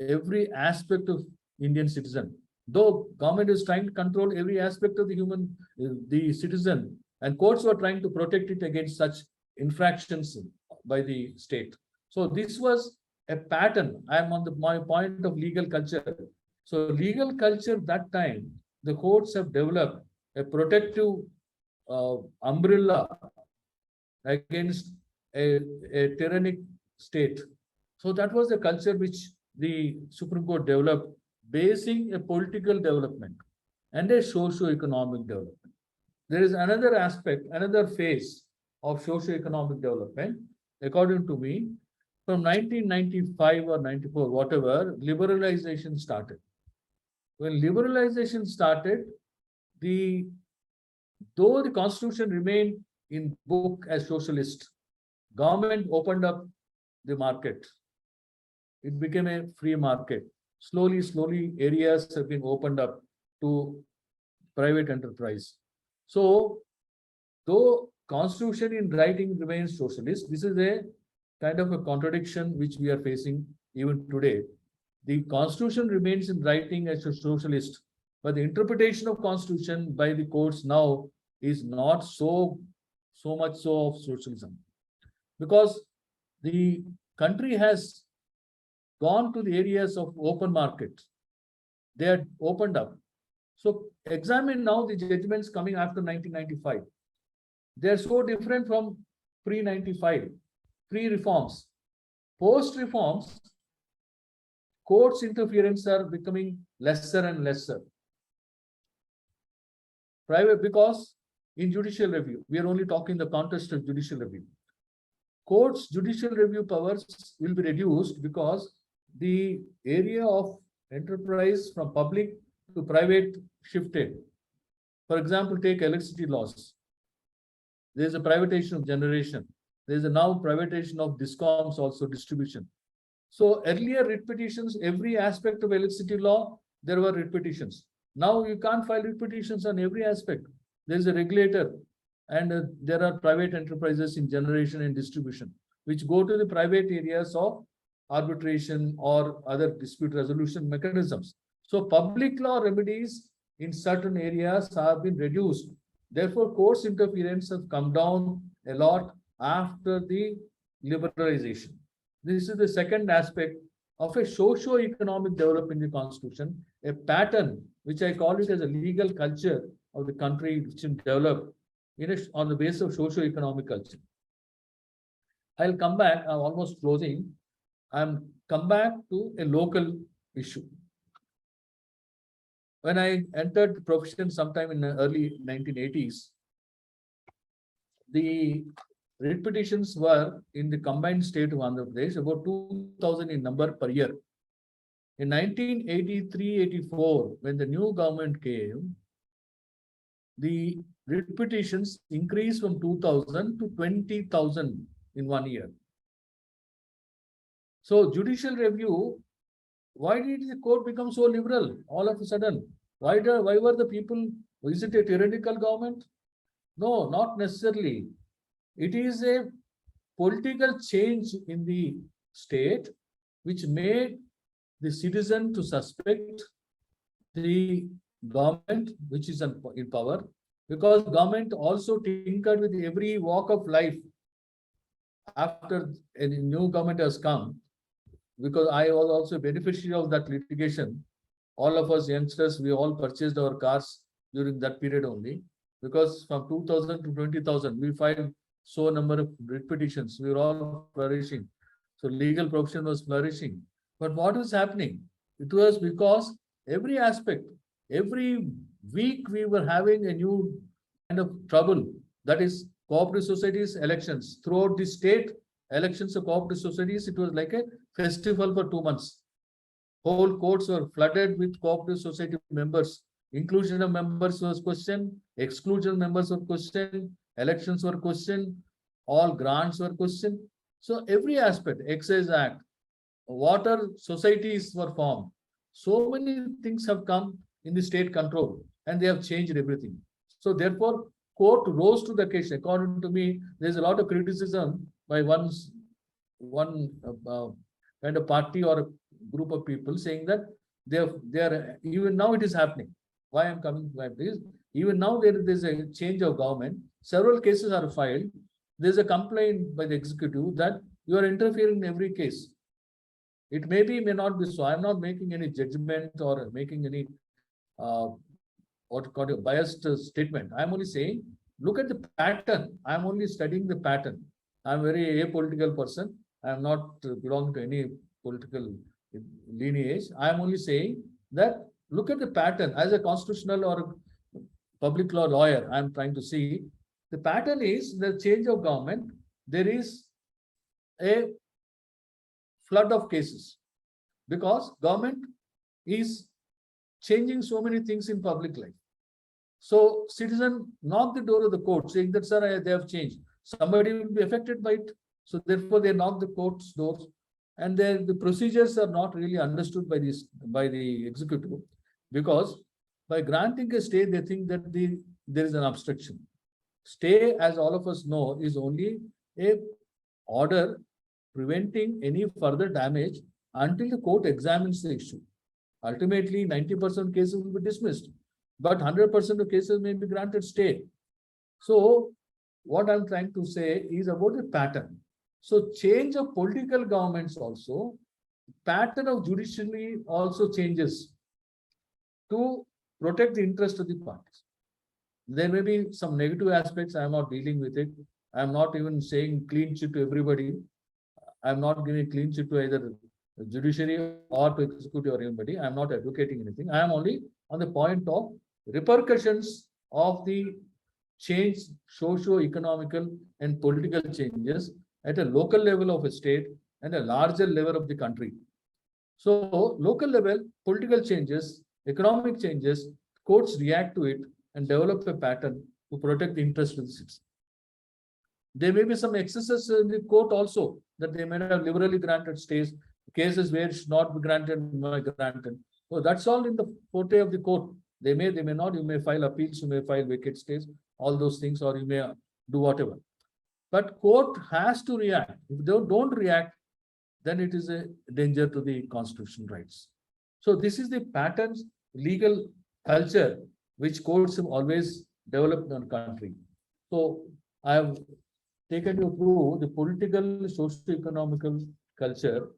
every aspect of Indian citizen. Though government is trying to control every aspect of the citizen, and courts were trying to protect it against such infractions by the state. So this was a pattern. I am on my point of legal culture. So legal culture that time, the courts have developed a protective umbrella against a tyrannic state. So that was the culture which the Supreme Court developed, basing a political development and a socio-economic development. There is another aspect, another phase of socio-economic development, according to me, from 1995 or 94, whatever, liberalization started. When liberalization started, though the constitution remained in book as socialist, government opened up the market. It became a free market. Slowly, areas have been opened up to private enterprise. So, though constitution in writing remains socialist, this is a kind of a contradiction which we are facing even today. The constitution remains in writing as a socialist, but the interpretation of constitution by the courts now is not so much so of socialism, because the country has gone to the areas of open market. They had opened up. So examine now the judgments coming after 1995. They are so different from pre-95, pre-reforms. Post-reforms, courts' interference are becoming lesser and lesser. Private, because in judicial review, we are only talking the context of judicial review. Courts' judicial review powers will be reduced because the area of enterprise from public to private shifted. For example, take electricity laws. There is a privatization of generation. There is a now privatization of discoms, also distribution. So earlier writ petitions, every aspect of electricity law, there were writ petitions. Now you can't file writ petitions on every aspect. There is a regulator, and there are private enterprises in generation and distribution, which go to the private areas of arbitration or other dispute resolution mechanisms. So public law remedies in certain areas have been reduced. Therefore, courts' interference has come down a lot after the liberalization. This is the second aspect of a socio-economic development in the constitution, a pattern which I call it as a legal culture of the country which is developed on the basis of socio-economic culture. I'll come back, I'm almost closing. I'm come back to a local issue. When I entered the profession sometime in the early 1980s, the writ petitions were in the combined state of Andhra Pradesh, about 2,000 in number per year. In 1983-84, when the new government came, the writ petitions increased from 2,000 to 20,000 in 1 year. So judicial review, why did the court become so liberal all of a sudden? Why were the people, is it a tyrannical government? No, not necessarily. It is a political change in the state which made the citizen to suspect the government which is in power, because government also tinkered with every walk of life. After a new government has come, because I was also a beneficiary of that litigation. All of us youngsters, we all purchased our cars during that period only, because from 2000 to 20,000, we filed so number of petitions. We were all flourishing. So legal profession was flourishing. But what was happening? It was because every aspect, every week we were having a new kind of trouble. That is cooperative societies elections. Throughout the state, elections of cooperative societies, it was like a festival for 2 months. Whole courts were flooded with cooperative society members. Inclusion of members was questioned, exclusion of members were questioned, elections were questioned, all grants were questioned. So every aspect, Excise Act, water societies were formed. So many things have come in the state control and they have changed everything. So therefore, court rose to the occasion. According to me, there's a lot of criticism by one kind of party or a group of people saying that they are even now it is happening. Why I'm coming back is even now there is a change of government. Several cases are filed. There's a complaint by the executive that you are interfering in every case. It may be, may not be so. I'm not making any judgment or making any what called a biased statement. I'm only saying, look at the pattern. I'm only studying the pattern. I'm very apolitical person. I'm not belong to any political lineage. I'm only saying that look at the pattern as a constitutional or public law lawyer. I'm trying to see the pattern is the change of government. There is a flood of cases because government is changing so many things in public life. So citizen knock the door of the court saying that, sir, they have changed. Somebody will be affected by it. So therefore they knock the court's doors and the procedures are not really understood by the executive, because by granting a stay, they think that there is an obstruction. Stay, as all of us know, is only a order preventing any further damage until the court examines the issue. Ultimately, 90% cases will be dismissed, but 100% of cases may be granted stay. So what I'm trying to say is about the pattern. So change of political governments also, pattern of judiciary also changes to protect the interest of the parties. There may be some negative aspects. I'm not dealing with it. I'm not even saying clean sheet to everybody. I'm not giving clean sheet to either judiciary or to executive or anybody. I'm not advocating anything. I am only on the point of repercussions of the change, socio-economical and political changes at a local level of a state and a larger level of the country. So local level, political changes, economic changes, courts react to it and develop a pattern to protect the interest of the citizen. There may be some excesses in the court also, that they may have liberally granted stays, cases where it should not be granted, granted. So that's all in the forte of the court. They may not. You may file appeals, you may file vacate stays, all those things, or you may do whatever. But court has to react. If they don't react, then it is a danger to the constitutional rights. So this is the patterns, legal culture, which courts have always developed in the country. So I have taken you through the political, socio-economical culture.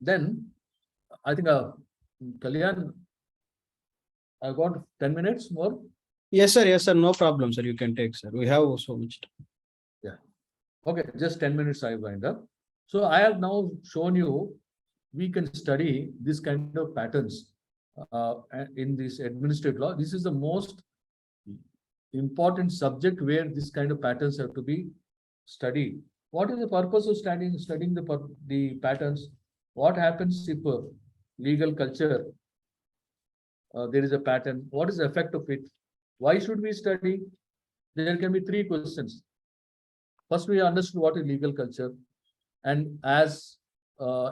Then I think Kalyan, I got 10 minutes more. Yes, sir. Yes, sir. No problem, sir. You can take, sir. We have so much time. Yeah. Okay, just 10 minutes I wind up. So I have now shown you we can study this kind of patterns in this administrative law. This is the most important subject where this kind of patterns have to be studied. What is the purpose of studying the patterns? What happens if legal culture, there is a pattern? What is the effect of it? Why should we study? There can be three questions. First, we understood what is legal culture and as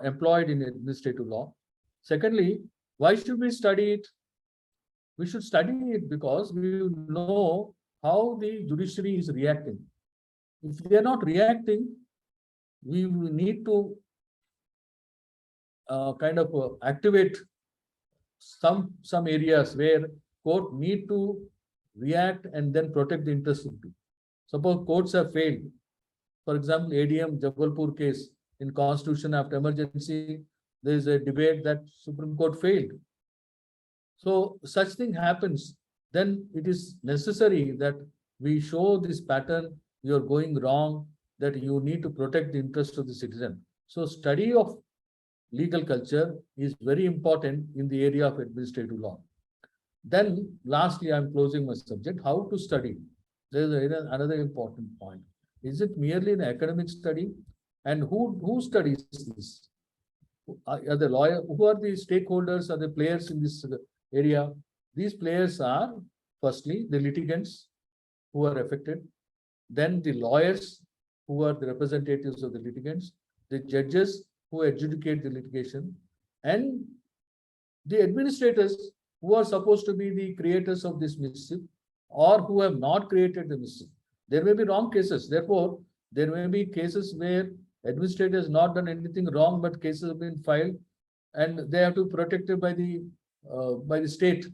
employed in administrative law. Secondly, why should we study it? We should study it because we know how the judiciary is reacting. If they are not reacting, we need to kind of activate some areas where court need to react and then protect the interest of people. Suppose courts have failed. For example, ADM Jabalpur case in Constitution after emergency, there is a debate that Supreme Court failed. So such thing happens, then it is necessary that we show this pattern, you're going wrong, that you need to protect the interest of the citizen. So study of legal culture is very important in the area of administrative law. Then lastly, I'm closing my subject, how to study. There is another important point. Is it merely an academic study? And who studies this? Are the lawyer? Who are the stakeholders, are the players in this area? These players are firstly the litigants who are affected, then the lawyers who are the representatives of the litigants, the judges who adjudicate the litigation, and the administrators who are supposed to be the creators of this mischief or who have not created the mischief. There may be wrong cases. Therefore, there may be cases where administrator has not done anything wrong, but cases have been filed and they have to be protected by the state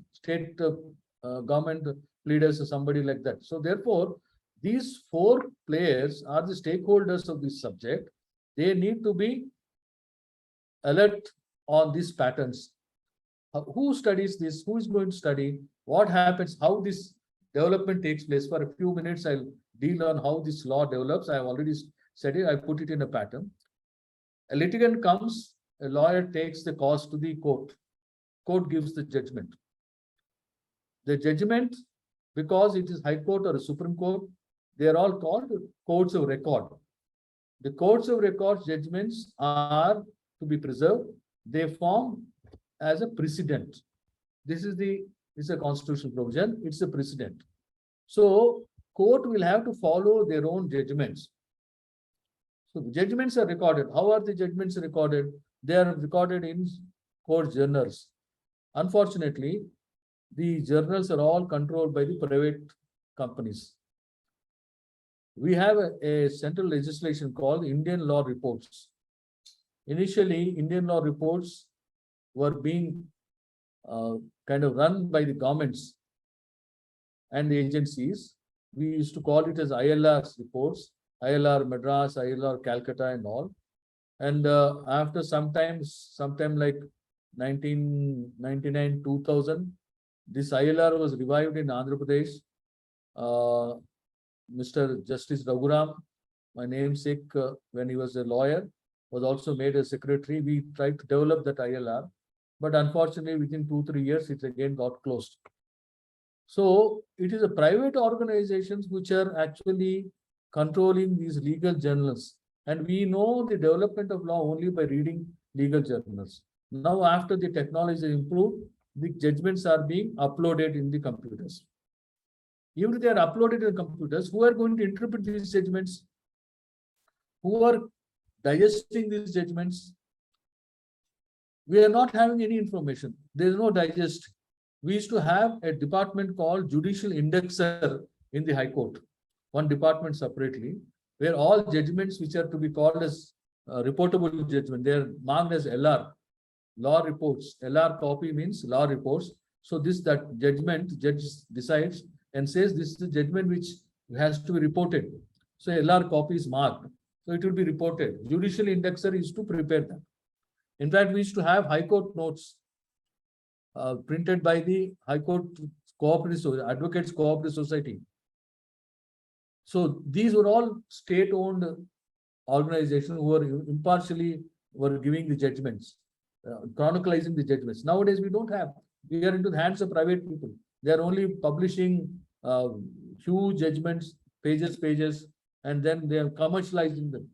government leaders or somebody like that. So therefore, these four players are the stakeholders of this subject. They need to be alert on these patterns. Who studies this? Who is going to study? What happens? How this development takes place? For a few minutes, I'll deal on how this law develops. I have already said it. I put it in a pattern. A litigant comes, a lawyer takes the cause to the court. Court gives the judgment. The judgment, because it is High Court or a Supreme Court, they are all called courts of record. The courts of record judgments are to be preserved. They form as a precedent. This is a constitutional provision. It's a precedent. So court will have to follow their own judgments. So the judgments are recorded. How are the judgments recorded? They are recorded in court journals. Unfortunately, the journals are all controlled by the private companies. We have a central legislation called Indian Law Reports. Initially, Indian Law Reports were being kind of run by the governments and the agencies. We used to call it as ILR reports, ILR Madras, ILR Calcutta and all. And after sometime like 1999, 2000, this ILR was revived in Andhra Pradesh. Mr. Justice Raghuram, my namesake, when he was a lawyer, was also made a secretary. We tried to develop that ILR, but unfortunately within 2-3 years, it again got closed. So it is a private organizations which are actually controlling these legal journals. And we know the development of law only by reading legal journals. Now, after the technology improved, the judgments are being uploaded in the computers. Even if they are uploaded in the computers, who are going to interpret these judgments? Who are digesting these judgments? We are not having any information. There is no digest. We used to have a department called Judicial Indexer in the High Court, one department separately, where all judgments which are to be called as reportable judgment, they are marked as LR, law reports. LR copy means law reports. So that judgment, judge decides and says this is the judgment which has to be reported. So LR copy is marked. So it will be reported. Judicial Indexer is to prepare that. In fact, we used to have High Court notes printed by the High Court Cooperative Advocates Cooperative Society. So these were all state-owned organizations who were impartially giving the judgments, chronicalizing the judgments. Nowadays, we don't have. We are into the hands of private people. They are only publishing huge judgments, pages, and then they are commercializing them.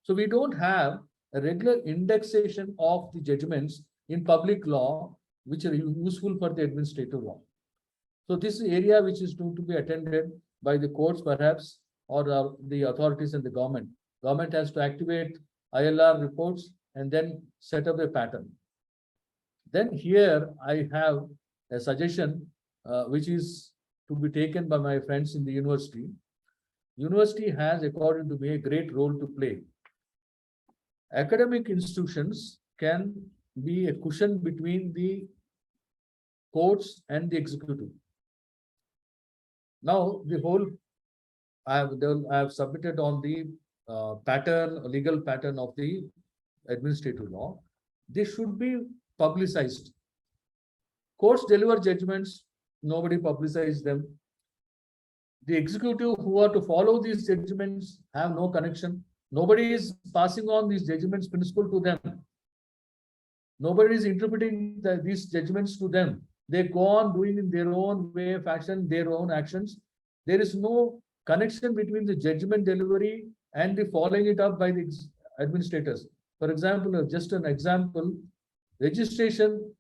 So we don't have a regular indexation of the judgments in public law, which are useful for the administrative law. So this is an area which is to be attended by the courts perhaps, or the authorities and the government. Government has to activate ILR reports and then set up a pattern. Then here I have a suggestion which is to be taken by my friends in the university. University has, according to me, a great role to play. Academic institutions can be a cushion between the courts and the executive. Now, the whole I have submitted on the legal pattern of the administrative law. This should be publicized. Courts deliver judgments, nobody publicizes them. The executive who are to follow these judgments have no connection. Nobody is passing on these judgments principle to them. Nobody is interpreting these judgments to them. They go on doing in their own way, fashion, their own actions. There is no connection between the judgment delivery and the following it up by the administrators. For example, just an example, registration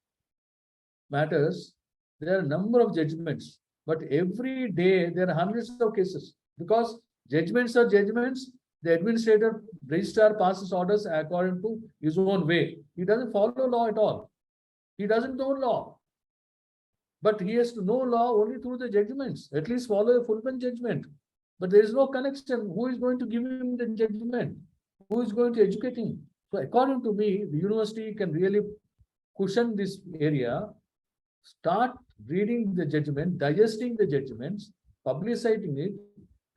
matters. There are a number of judgments, but every day there are hundreds of cases because judgments are judgments. The administrator, registrar passes orders according to his own way. He doesn't follow law at all. He doesn't know law. But he has to know law only through the judgments, at least follow a full-bench judgment. But there is no connection. Who is going to give him the judgment? Who is going to educate him? So according to me, the university can really cushion this area, start reading the judgment, digesting the judgments, publicizing it,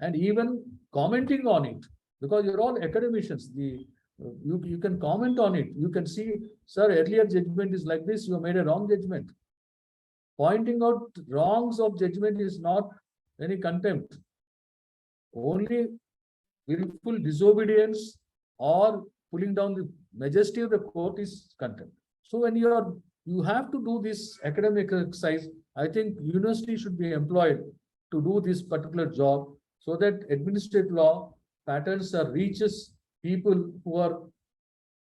and even commenting on it. Because you're all academicians. You can comment on it. You can see, sir, earlier judgment is like this, you made a wrong judgment. Pointing out wrongs of judgment is not any contempt. Only willful disobedience or pulling down the majesty of the court is contempt. So when you have to do this academic exercise, I think university should be employed to do this particular job so that administrative law patterns reaches people who are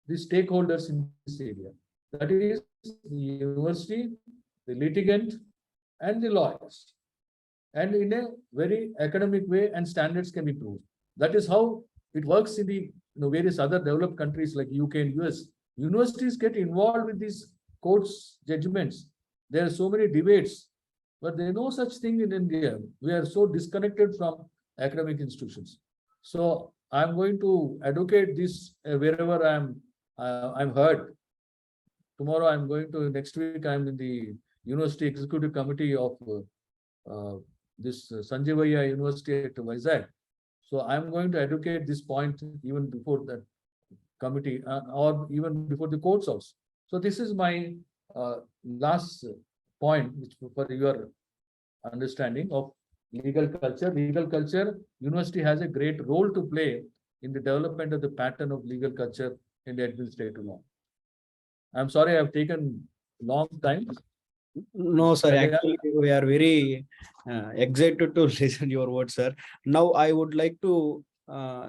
the stakeholders in this area. That is the university, the litigant, and the lawyers. And in a very academic way, and standards can be proved. That is how it works in the various other developed countries like UK and US. Universities get involved with these courts judgments. There are so many debates, but there is no such thing in India. We are so disconnected from academic institutions. So I'm going to advocate this wherever I'm heard. Tomorrow I'm going to, next week I'm in the University Executive Committee of this Sanjivaya University at Vizag. So I'm going to advocate this point even before that committee or even before the courts also. So this is my last point, which for your understanding of legal culture. Legal culture, university has a great role to play in the development of the pattern of legal culture in the administrative law. I'm sorry I've taken long time. No, sir. Actually, we are very excited to listen your words, sir. Now, I would like to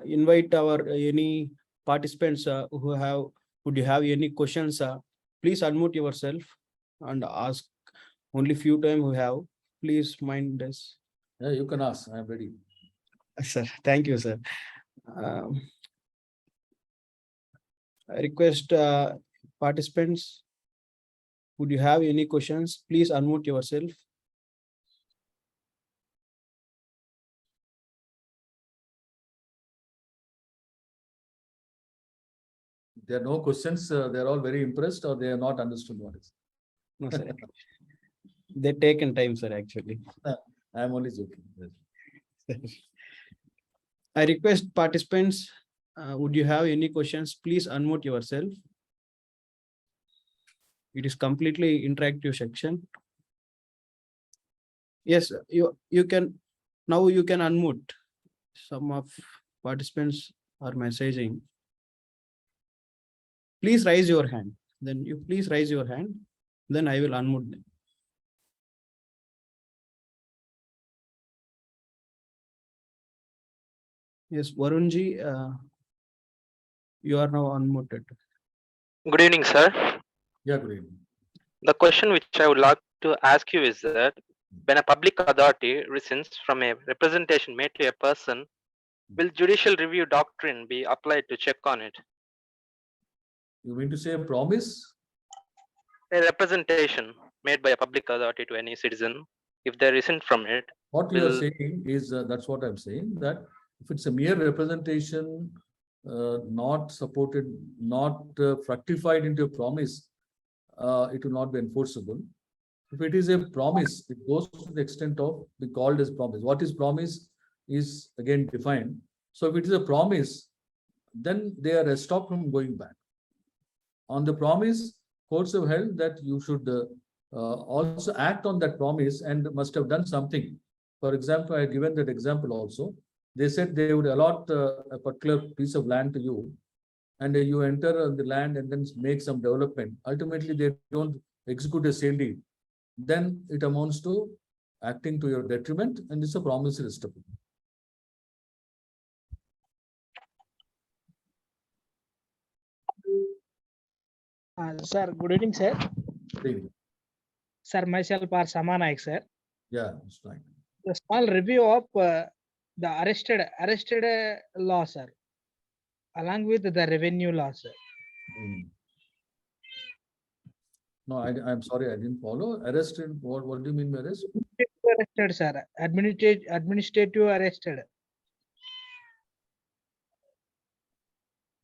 invite our any participants would you have any questions? Please unmute yourself and ask. Only few time we have. Please mind us. Yeah, you can ask. I'm ready. Sir, thank you, sir. I request participants. Would you have any questions? Please unmute yourself. There are no questions. They're all very impressed, or they are not understood what is. No, sir. They taken time, sir, actually. I'm only joking. I request participants, would you have any questions? Please unmute yourself. It is completely interactive section. Yes, you can, now you can unmute. Some of participants are messaging. Please raise your hand. Then you please raise your hand. Then I will unmute them. Yes, Varunji, you are now unmuted. Good evening, sir. Yeah, good evening. The question which I would like to ask you is that when a public authority rescinds from a representation made to a person, will judicial review doctrine be applied to check on it? You mean to say a promise? A representation made by a public authority to any citizen, if they rescind from it. What you are saying is, that's what I'm saying, that if it's a mere representation, not supported, not fructified into a promise, it will not be enforceable. If it is a promise, it goes to the extent of be called as promise. What is promise is again defined. So if it is a promise, then they are stopped from going back. On the promise, courts have held that you should also act on that promise and must have done something. For example, I have given that example also. They said they would allot a particular piece of land to you, and you enter the land and then make some development. Ultimately, they don't execute a sale deed. Then it amounts to acting to your detriment, and it's a promissory estoppel. Sir, good evening, sir. Sir, myself are Samanaik, sir. Yeah, that's right. The small review of the arrested law, sir, along with the revenue law, sir. No, I'm sorry, I didn't follow. Arrested, what do you mean by arrest? Arrested, sir. Administrative arrested.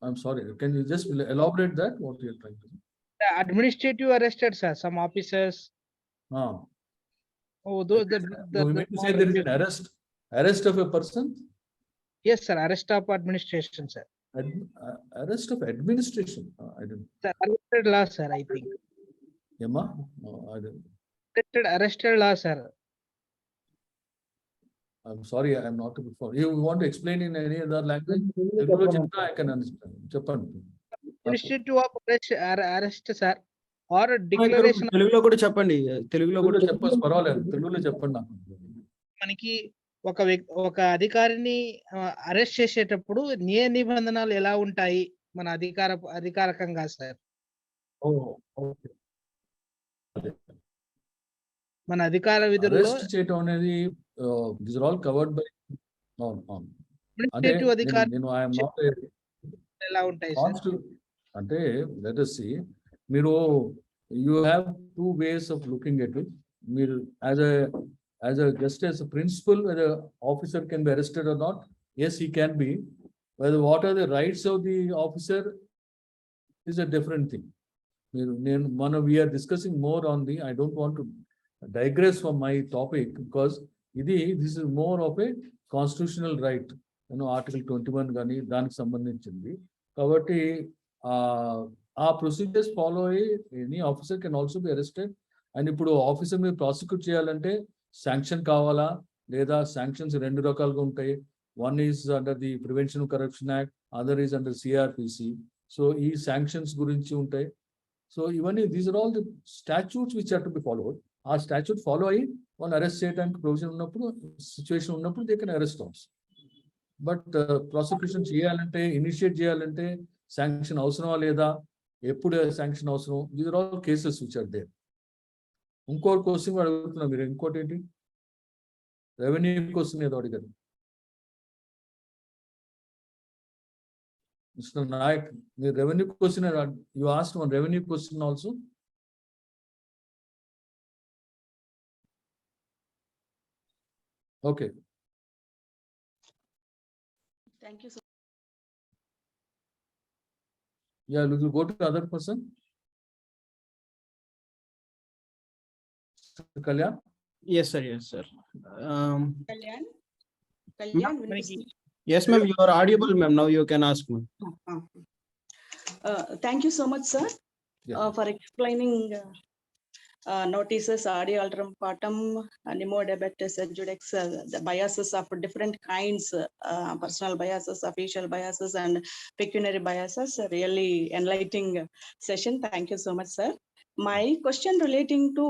I'm sorry, can you just elaborate that, what you're trying to do? The administrative arrested, sir. Some officers. Oh, those you mean to say there is an arrest of a person? Yes, sir. Arrest of administration, sir. Arrest of administration? I didn't. Sir, arrested law, sir, I think. Emma? No, I didn't. Arrested law, sir. I'm sorry, I'm not able to follow. You want to explain in any other language? I can understand. Japan. Administrative of arrest, sir. Or declaration. తెలుగులో కూడా చెప్పండి. తెలుగులో కూడా చెప్పండి, పర్వాలేదు. తెలుగులో చెప్పండి నాకు. మనకి ఒక అధికారిని అరెస్ట్ చేసేటప్పుడు నియ నిబంధనలు ఎలా ఉంటాయి మన అధికారకంగా, సార్? మన అధికార విధుల్లో అరెస్ట్ చేయడం అనేది these are all covered by administrative అధికారం నేను I am not ఎలా ఉంటాయి, సార్? అంటే let us see, మీరు you have two ways of looking at it. మీరు as a just as a principle, whether officer can be arrested or not, yes, he can be. Whether what are the rights of the officer is a different thing. We are discussing more on the, I don't want to digress from my topic because this is more of a constitutional right. Article 21 gani దానికి సంబంధించింది కాబట్టి ఆ procedures follow అయ్యి any officer can also be arrested. And ఇప్పుడు officer మీద prosecute చేయాలంటే sanction కావాలా, లేదా శాంక్షన్స్ రెండు రకాలుగా ఉంటాయి. One is under the prevention corruption act, other is under CrPC. So ఈ శాంక్షన్స్ గురించి ఉంటాయి. సో ఇవన్నీ these are all the statutes which are to be followed. ఆ స్టాచ్యూట్ ఫాలో అయ్యి వాళ్ళు అరెస్ట్ చేయడానికి ప్రొవిజన్ ఉన్నప్పుడు, సిచ్యువేషన్ ఉన్నప్పుడు they can arrest also. But prosecution చేయాలంటే, ఇనిషియేట్ చేయాలంటే శాంక్షన్ అవసరమా లేదా, ఎప్పుడు శాంక్షన్ అవసరం, these are all cases which are there. ఇంకోటి క్వశ్చన్ అడుగుతున్నా మీరు, ఇంకోటి ఏంటి, రెవెన్యూ క్వశ్చన్ ఏదో అడిగారు మిస్టర్ నాయక్. మీరు revenue question you asked one revenue question also. Okay, Thank you, sir. yeah, we will go to the other person. Kalyan? Yes, sir. Yes, sir. Kalyan, Yes, ma'am. You are audible, ma'am. Now you can ask me. Thank you so much, sir, Yeah. for explaining notices, audio alterum partum, nemo debetus, judex, the biases of different kinds, personal biases, official biases, and pecuniary biases. Really enlightening session. Thank you so much, sir. My question relating to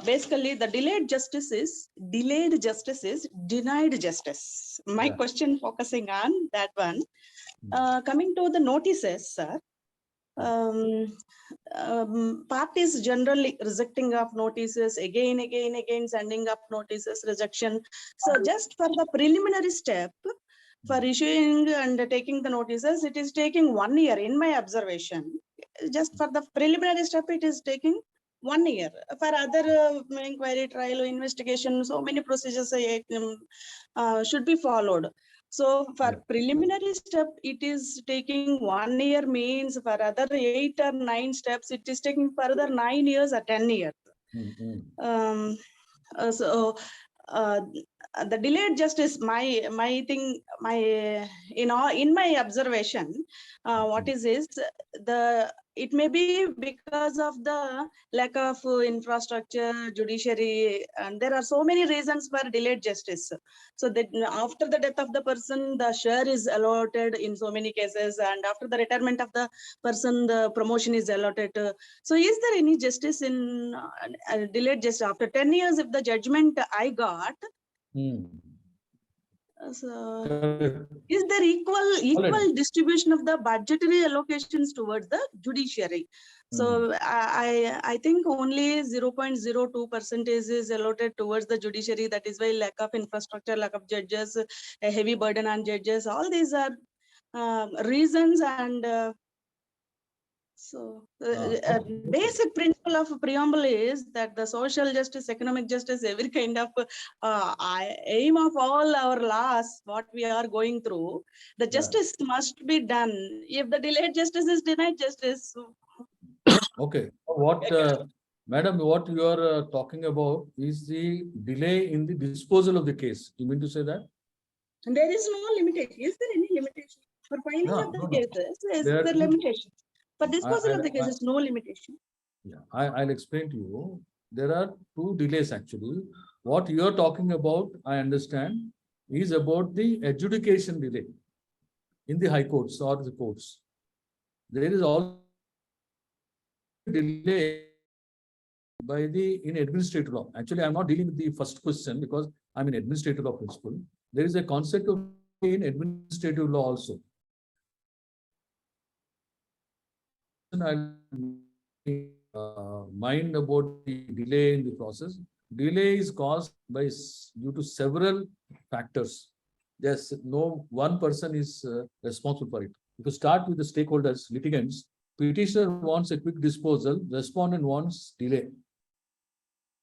basically the delayed justice is denied justice. My Yeah. question focusing on that one. Coming to the notices, sir. Parties generally rejecting of notices, again, sending up notices, rejection. So just for the preliminary step, for issuing and taking the notices, it is taking 1 year in my observation. Just for the preliminary step, it is taking 1 year. For other inquiry, trial, investigation, so many procedures should be followed. So for preliminary step, it is taking 1 year, means for other 8 or 9 steps, it is taking further 9 years or 10 years. So the delayed justice, my thing, in my observation, what is the it may be because of the lack of infrastructure, judiciary, and there are so many reasons for delayed justice. So that after the death of the person, the share is allotted in so many cases, and after the retirement of the person, the promotion is allotted. So is there any justice in delayed justice after 10 years? If the judgment I got, so is there equal distribution of the budgetary allocations towards the judiciary? So I think only 0.02% is allotted towards the judiciary. That is why lack of infrastructure, lack of judges, a heavy burden on judges. All these are reasons, and so basic principle of preamble is that the social justice, economic justice, every kind of aim of all our laws, what we are going through, the justice must be done. If the delayed justice is denied justice. Okay. What, madam, what you are talking about is the delay in the disposal of the case. You mean to say that? There is no limitation. Is there any limitation for filing of the cases? Is there limitation? For disposal of the cases, no limitation. Yeah, I'll explain to you. There are two delays actually. What you are talking about, I understand, is about the adjudication delay in the high courts or the courts. There is also delay by in administrative law. Actually, I'm not dealing with the first question because I'm in administrative law principle. There is a concept of in administrative law also. I'll mind about the delay in the process. Delay is caused by due to several factors. Yes, no one person is responsible for it. If you start with the stakeholders, litigants, petitioner wants a quick disposal, respondent wants delay.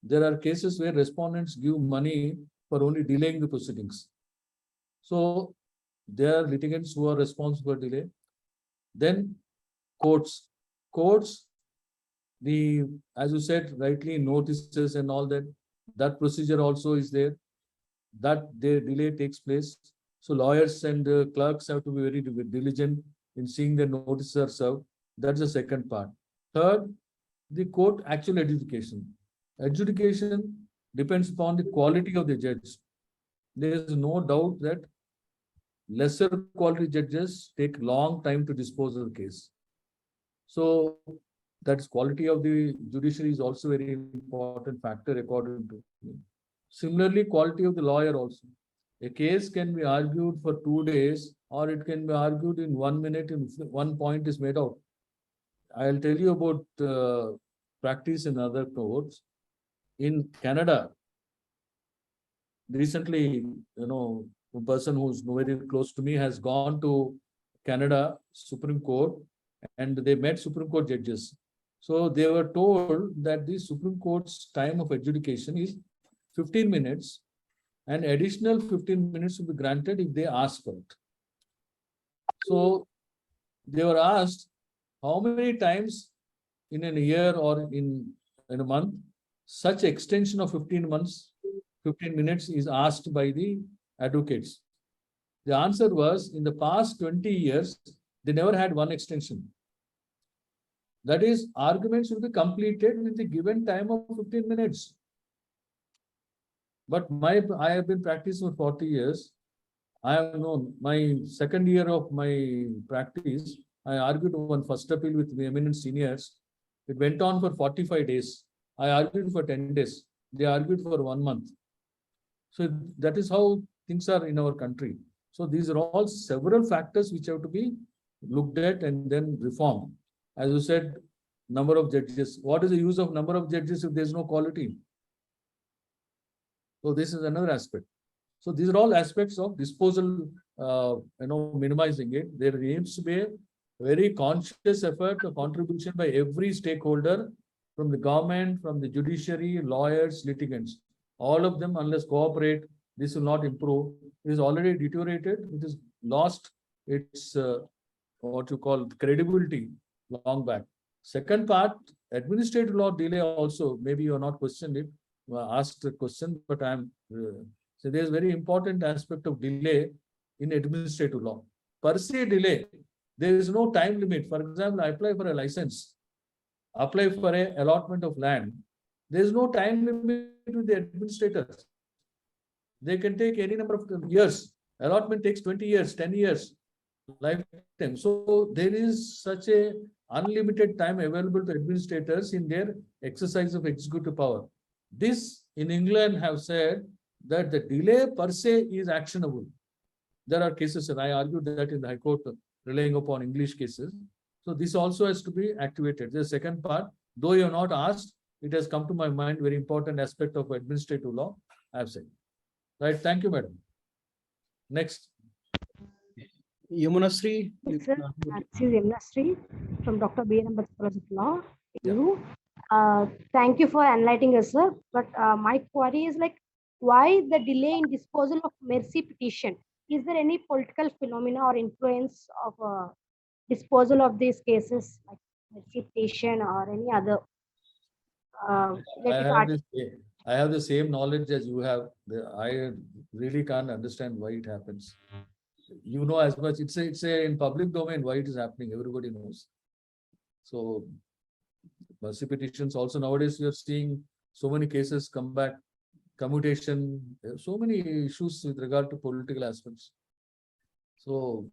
There are cases where respondents give money for only delaying the proceedings. So there are litigants who are responsible for delay. Then courts, as you said rightly, notices and all that procedure also is there. That the delay takes place. So lawyers and clerks have to be very diligent in seeing the notices are served. That's the second part. Third, the court actual adjudication. Adjudication depends upon the quality of the judge. There is no doubt that lesser quality judges take long time to dispose of the case. So that's quality of the judiciary is also very important factor according to me. Similarly, quality of the lawyer also. A case can be argued for 2 days or it can be argued in 1 minute and one point is made out. I'll tell you about practice in other courts. In Canada, recently, a person who's very close to me has gone to Canada Supreme Court and they met Supreme Court judges. So they were told that the Supreme Court's time of adjudication is 15 minutes and additional 15 minutes will be granted if they ask for it. So they were asked how many times in a year or in a month such extension of 15 minutes is asked by the advocates. The answer was in the past 20 years, they never had one extension. That is, arguments will be completed with the given time of 15 minutes. But I have been practicing for 40 years. I have known my second year of my practice, I argued one first appeal with the eminent seniors. It went on for 45 days. I argued for 10 days. They argued for 1 month. So that is how things are in our country. So these are all several factors which have to be looked at and then reformed. As you said, number of judges. What is the use of number of judges if there is no quality? So this is another aspect. So these are all aspects of disposal, minimizing it. There needs to be a very conscious effort, a contribution by every stakeholder from the government, from the judiciary, lawyers, litigants. All of them, unless cooperate, this will not improve. It is already deteriorated. It has lost its what you call credibility long back. Second part, administrative law delay also, maybe you are not questioned it, asked the question, but so there's very important aspect of delay in administrative law. Per se delay, there is no time limit. For example, I apply for a license, apply for a allotment of land. There is no time limit with the administrators. They can take any number of years. Allotment takes 20 years, 10 years, lifetime. So there is such a unlimited time available to administrators in their exercise of executive power. This in England have said that the delay per se is actionable. There are cases, and I argued that in the High Court, relying upon English cases. So this also has to be activated. The second part, though you have not asked, it has come to my mind, very important aspect of administrative law, I have said. Right, thank you, madam. Next. Yamunasri. Yes, sir. This is Yamnasri from Dr. B. Ambedkar College of Law. Yeah. Thank you for enlightening us, sir. But my query is like, why the delay in disposal of mercy petition? Is there any political phenomena or influence of disposal of these cases, like mercy petition or any other? I have the same knowledge as you have. I really can't understand why it happens. You know as much. It's a in public domain why it is happening. Everybody knows. So mercy petitions also nowadays we are seeing so many cases come back, commutation, so many issues with regard to political aspects. So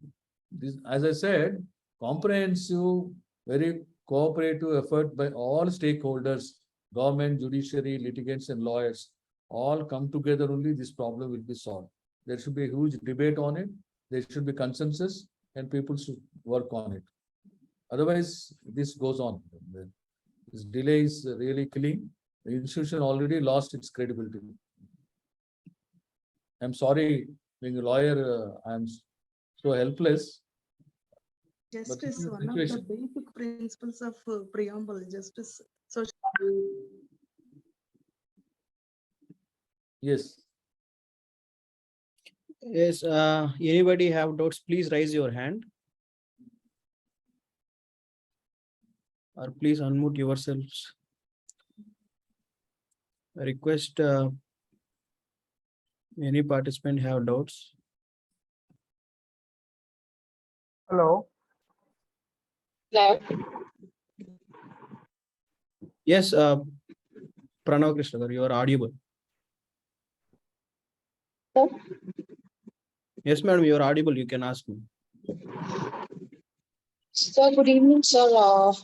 this, as I said, comprehensive, very cooperative effort by all stakeholders, government, judiciary, litigants, and lawyers, all come together, only this problem will be solved. There should be a huge debate on it. There should be consensus, and people should work on it. Otherwise, this goes on. This delay is really killing. The institution already lost its credibility. I'm sorry, being a lawyer, I'm so helpless. Justice is one of the basic principles of preamble. Justice. So Yes. Yes, anybody have doubts, please raise your hand. Or please unmute yourselves. I request any participant have doubts. Hello. Yes, Pranav Krishnagar, you are audible. Yes, madam, you are audible. You can ask me. Sir, good evening, sir.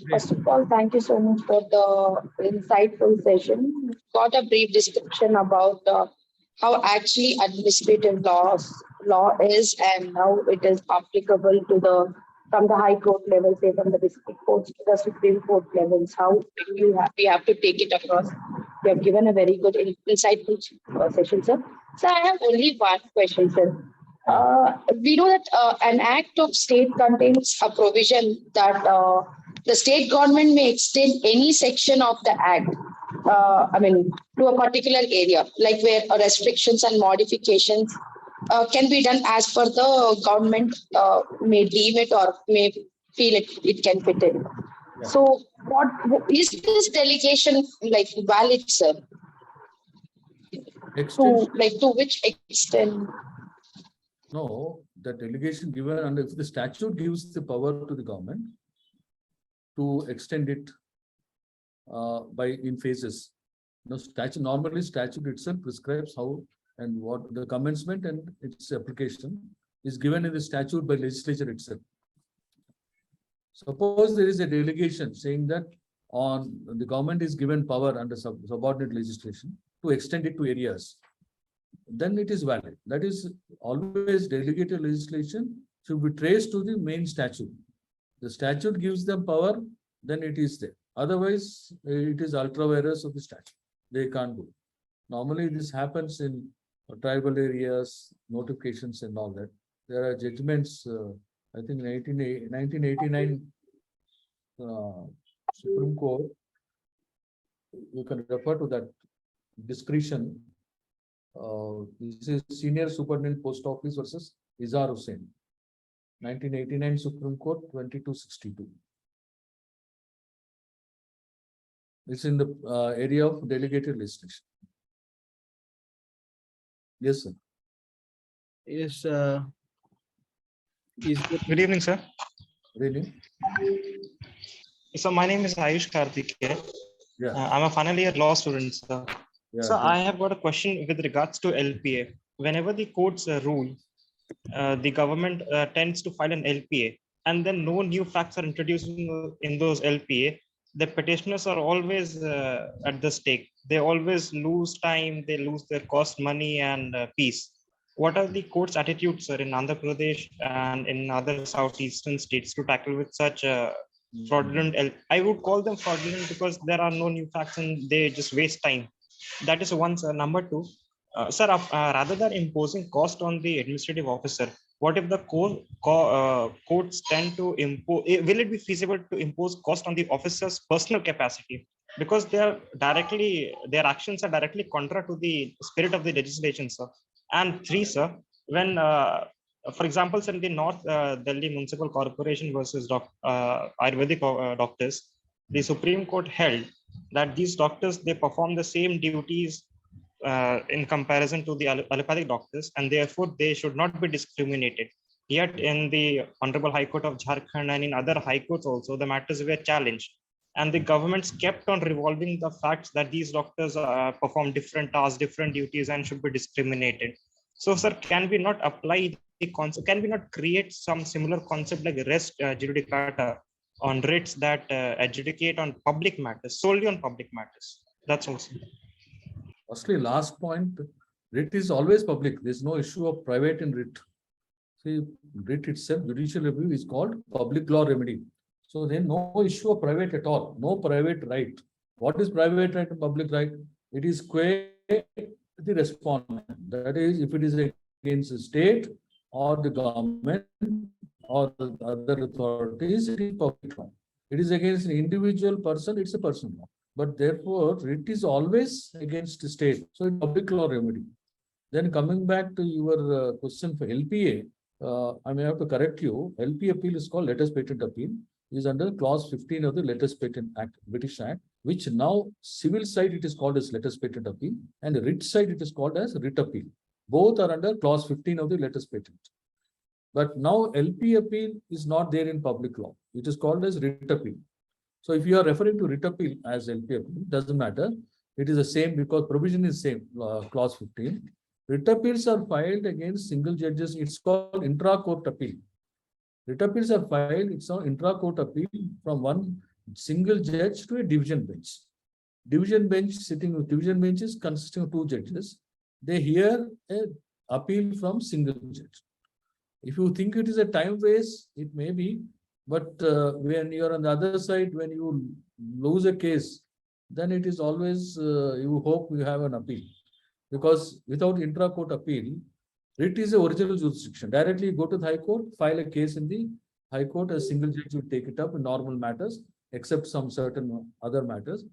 First of all, thank you so much for the insightful session. Got a brief description about how actually administrative law is and how it is applicable to the from the High Court level, say from the district courts to the Supreme Court levels. How we have to take it across. You have given a very good insightful session, sir. So I have only one question, sir. We know that an act of state contains a provision that the state government may extend any section of the act, to a particular area, like where restrictions and modifications can be done as per the government may deem it or may feel it can fit in. Yeah. So what is this delegation like valid, sir? To which extent? No, the delegation given under the statute gives the power to the government to extend it in phases. No statute, normally statute itself prescribes how and what the commencement and its application is given in the statute by legislature itself. Suppose there is a delegation saying that on the government is given power under subordinate legislation to extend it to areas, then it is valid. That is always delegated legislation should be traced to the main statute. The statute gives them power, then it is there. Otherwise, it is ultra vires of the statute. They can't do it. Normally, this happens in tribal areas, notifications and all that. There are judgments, I think 1989 Supreme Court, you can refer to that discretion. This is Senior Superintendent Post Office versus Izar Hussain, 1989 Supreme Court 2262. It's in the area of delegated legislation. Yes, sir. Is is there Good evening, sir. Really? So my name is Ayush Karthik. Yeah. I'm a final year law student, sir. Yeah. So good. I have got a question with regards to LPA. Whenever the courts rule, the government tends to file an LPA, and then no new facts are introduced in those LPA. The petitioners are always at the stake. They always lose time. They lose their cost, money, and peace. What are the court's attitudes, sir, in Andhra Pradesh and in other southeastern states to tackle with such fraudulent? I would call them fraudulent because there are no new facts and they just waste time. That is one, sir. Number two, sir, rather than imposing cost on the administrative officer, what if the courts tend to impose? Will it be feasible to impose cost on the officer's personal capacity? Because their actions are directly contrary to the spirit of the legislation, sir. And three, sir, when, for example, sir, in the North Delhi Municipal Corporation versus Ayurvedic doctors, the Supreme Court held that these doctors, they perform the same duties in comparison to the allopathic doctors, and therefore they should not be discriminated. Yet in the Honorable High Court of Jharkhand and in other high courts also, the matters were challenged. And the governments kept on revolving the facts that these doctors perform different tasks, different duties, and should be discriminated. So, sir, can we not apply the concept? Can we not create some similar concept like res judicata on writs that adjudicate on public matters, solely on public matters? That's all, sir. Firstly, last point, writ is always public. There's no issue of private in writ. See, writ itself, judicial review is called public law remedy. So then no issue of private at all, no private right. What is private right and public right? It is qua the respondent. That is, if it is against the state or the government or the other authorities, it is public law. It is against an individual person, it's a personal law. But therefore, it is always against the state. So it's public law remedy. Then coming back to your question for LPA, I may have to correct you. LP appeal is called letters patent appeal. Is under clause 15 of the Letters Patent Act, British Act, which now civil side it is called as letters patent appeal, and the writ side it is called as writ appeal. Both are under clause 15 of the letters patent. But now LP appeal is not there in public law. It is called as writ appeal. So if you are referring to writ appeal as LP appeal, doesn't matter. It is the same because provision is same, clause 15. Writ appeals are filed against single judges. It's called intra-court appeal. Writ appeals are filed, it's an intra-court appeal from one single judge to a division bench. Division bench sitting with division benches consisting of two judges. They hear an appeal from single judge. If you think it is a time waste, it may be, but when you are on the other side, when you lose a case, then it is always, you hope you have an appeal. Because without intra-court appeal, writ is the original jurisdiction. Directly go to the High Court, file a case in the High Court, a single judge will take it up in normal matters, except some certain other matters.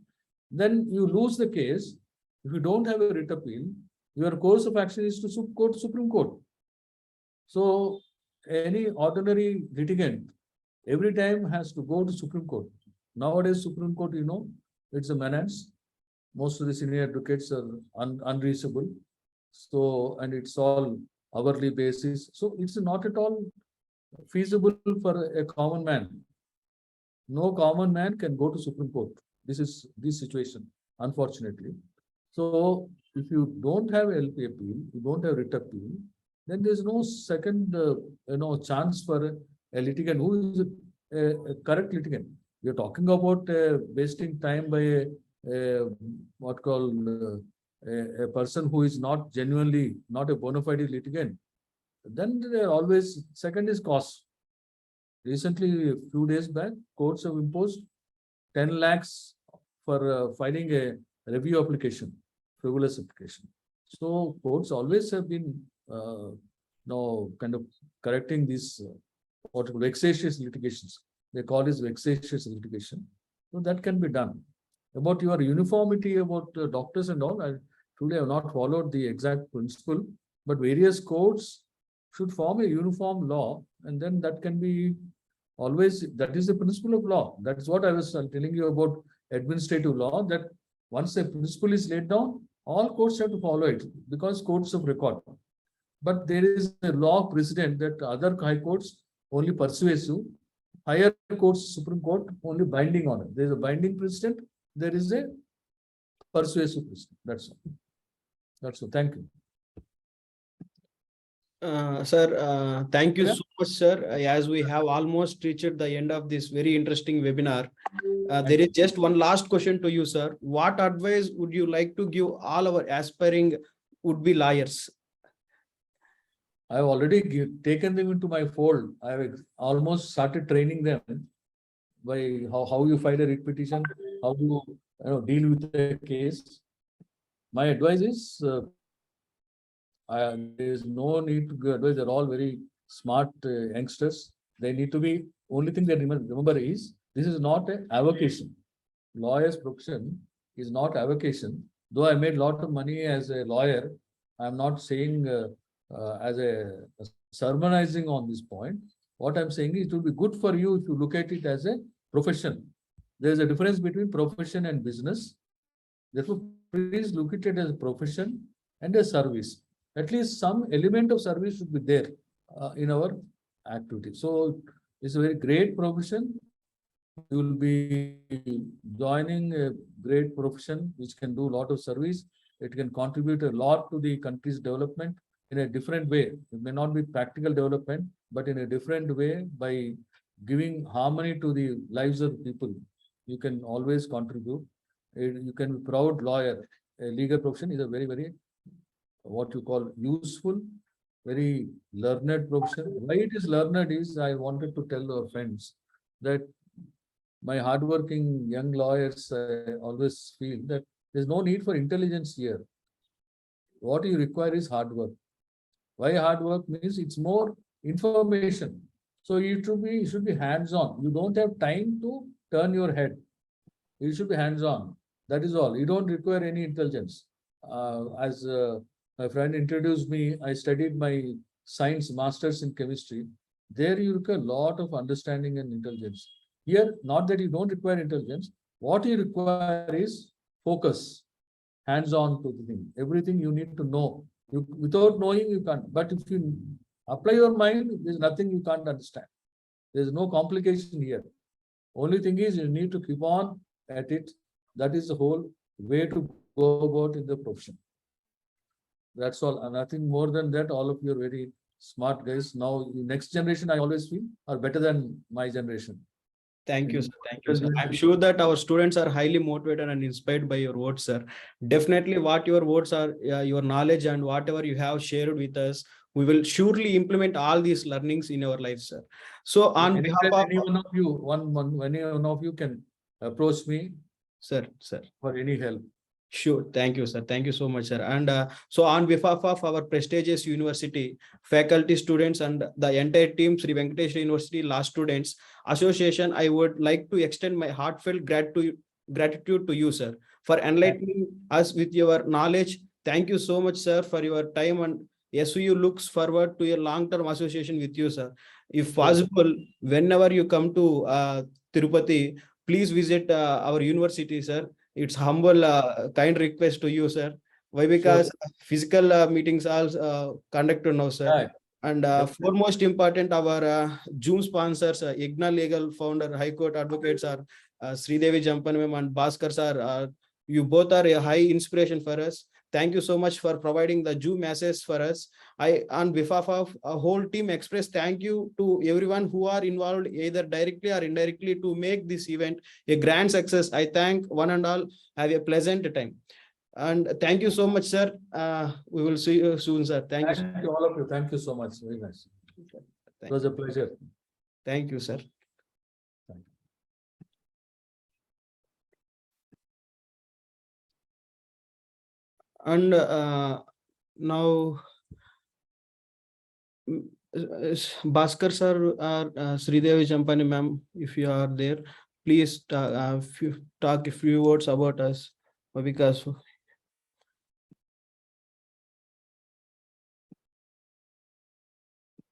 Then you lose the case. If you don't have a writ appeal, your course of action is to go to Supreme Court. So any ordinary litigant every time has to go to Supreme Court. Nowadays, Supreme Court, you know, it's a menace. Most of the senior advocates are unreachable. So, and it's all hourly basis. So it's not at all feasible for a common man. No common man can go to Supreme Court. This is this situation, unfortunately. So if you don't have LP appeal, you don't have writ appeal, then there's no second, chance for a litigant who is a correct litigant. You're talking about wasting time by what called a person who is not genuinely not a bona fide litigant. Then there always second is cost. Recently, a few days back, courts have imposed 10 lakhs for filing a review application, frivolous application. So courts always have been kind of correcting these what vexatious litigations. They call this vexatious litigation. So that can be done. About your uniformity about doctors and all, I truly have not followed the exact principle, but various courts should form a uniform law, and then that can be always, that is the principle of law. That is what I was telling you about administrative law that once a principle is laid down, all courts have to follow it because courts of record. But there is a law precedent that other high courts only persuasive, higher courts, Supreme Court only binding on it. There is a binding precedent, there is a persuasive precedent. That's all. That's all. Thank you. Sir, thank you Yeah. so much, sir. As we have almost reached the end of this very interesting webinar, there is just one last question to you, sir. What advice would you like to give all our aspiring would-be lawyers? I have already taken them into my fold. I have almost started training them by how you file a writ petition, how you deal with a case. My advice is there is no need to give advice. They're all very smart youngsters. They need to be, only thing they remember is this is not a avocation. Lawyer's profession is not avocation. Though I made a lot of money as a lawyer, I'm not saying as a sermonizing on this point. What I'm saying is it will be good for you if you look at it as a profession. There's a difference between profession and business. Therefore, please look at it as a profession and a service. At least some element of service should be there in our activity. So it's a very great profession. You will be joining a great profession which can do a lot of service. It can contribute a lot to the country's development in a different way. It may not be practical development, but in a different way by giving harmony to the lives of people. You can always contribute. You can be proud lawyer. A legal profession is a very, very what you call useful, very learned profession. Why it is learned is I wanted to tell our friends that my hardworking young lawyers always feel that there's no need for intelligence here. What you require is hard work. Why hard work means it's more information. So it should be hands-on. You don't have time to turn your head. You should be hands-on. That is all. You don't require any intelligence. As my friend introduced me, I studied my science masters in chemistry. There you require a lot of understanding and intelligence. Here, not that you don't require intelligence. What you require is focus, hands-on to the thing. Everything you need to know. Without knowing, you can't. But if you apply your mind, there's nothing you can't understand. There's no complication here. Only thing is you need to keep on at it. That is the whole way to go about in the profession. That's all. And nothing more than that. All of you are very smart guys. Now, the next generation, I always feel, are better than my generation. Thank you, sir. Thank you, sir. I'm sure that our students are highly motivated and inspired by your words, sir. Definitely what your words are, your knowledge and whatever you have shared with us, we will surely implement all these learnings in our life, sir. So on behalf of any one of you, any one of you can approach me, sir, for any help. Sure. Thank you, sir. Thank you so much, sir. And so on behalf of our prestigious university, faculty, students, and the entire team, Sri Venkateswara University Law Students Association, I would like to extend my heartfelt gratitude to you, sir, for enlightening us with your knowledge. Thank you so much, sir, for your time, and SUU looks forward to a long-term association with you, sir. If possible, whenever you come to Tirupati, please visit our university, sir. It's humble, kind request to you, sir. Why? Because physical meetings are conducted now, sir. Right. And foremost important, our Zoom sponsors, IGNA Legal founder, High Court advocates are Sridevi Jampanam and Bhaskar sir. You both are a high inspiration for us. Thank you so much for providing the Zoom message for us. I, on behalf of a whole team, express thank you to everyone who are involved either directly or indirectly to make this event a grand success. I thank one and all. Have a pleasant time. And thank you so much, sir. We will see you soon, sir. Thank you. Thank you, all of you. Thank you so much. Very nice. It was a pleasure. Thank you, sir. Thank you. And now, Bhaskar sir or Sridevi Champani ma'am, if you are there, please talk a few words about us, because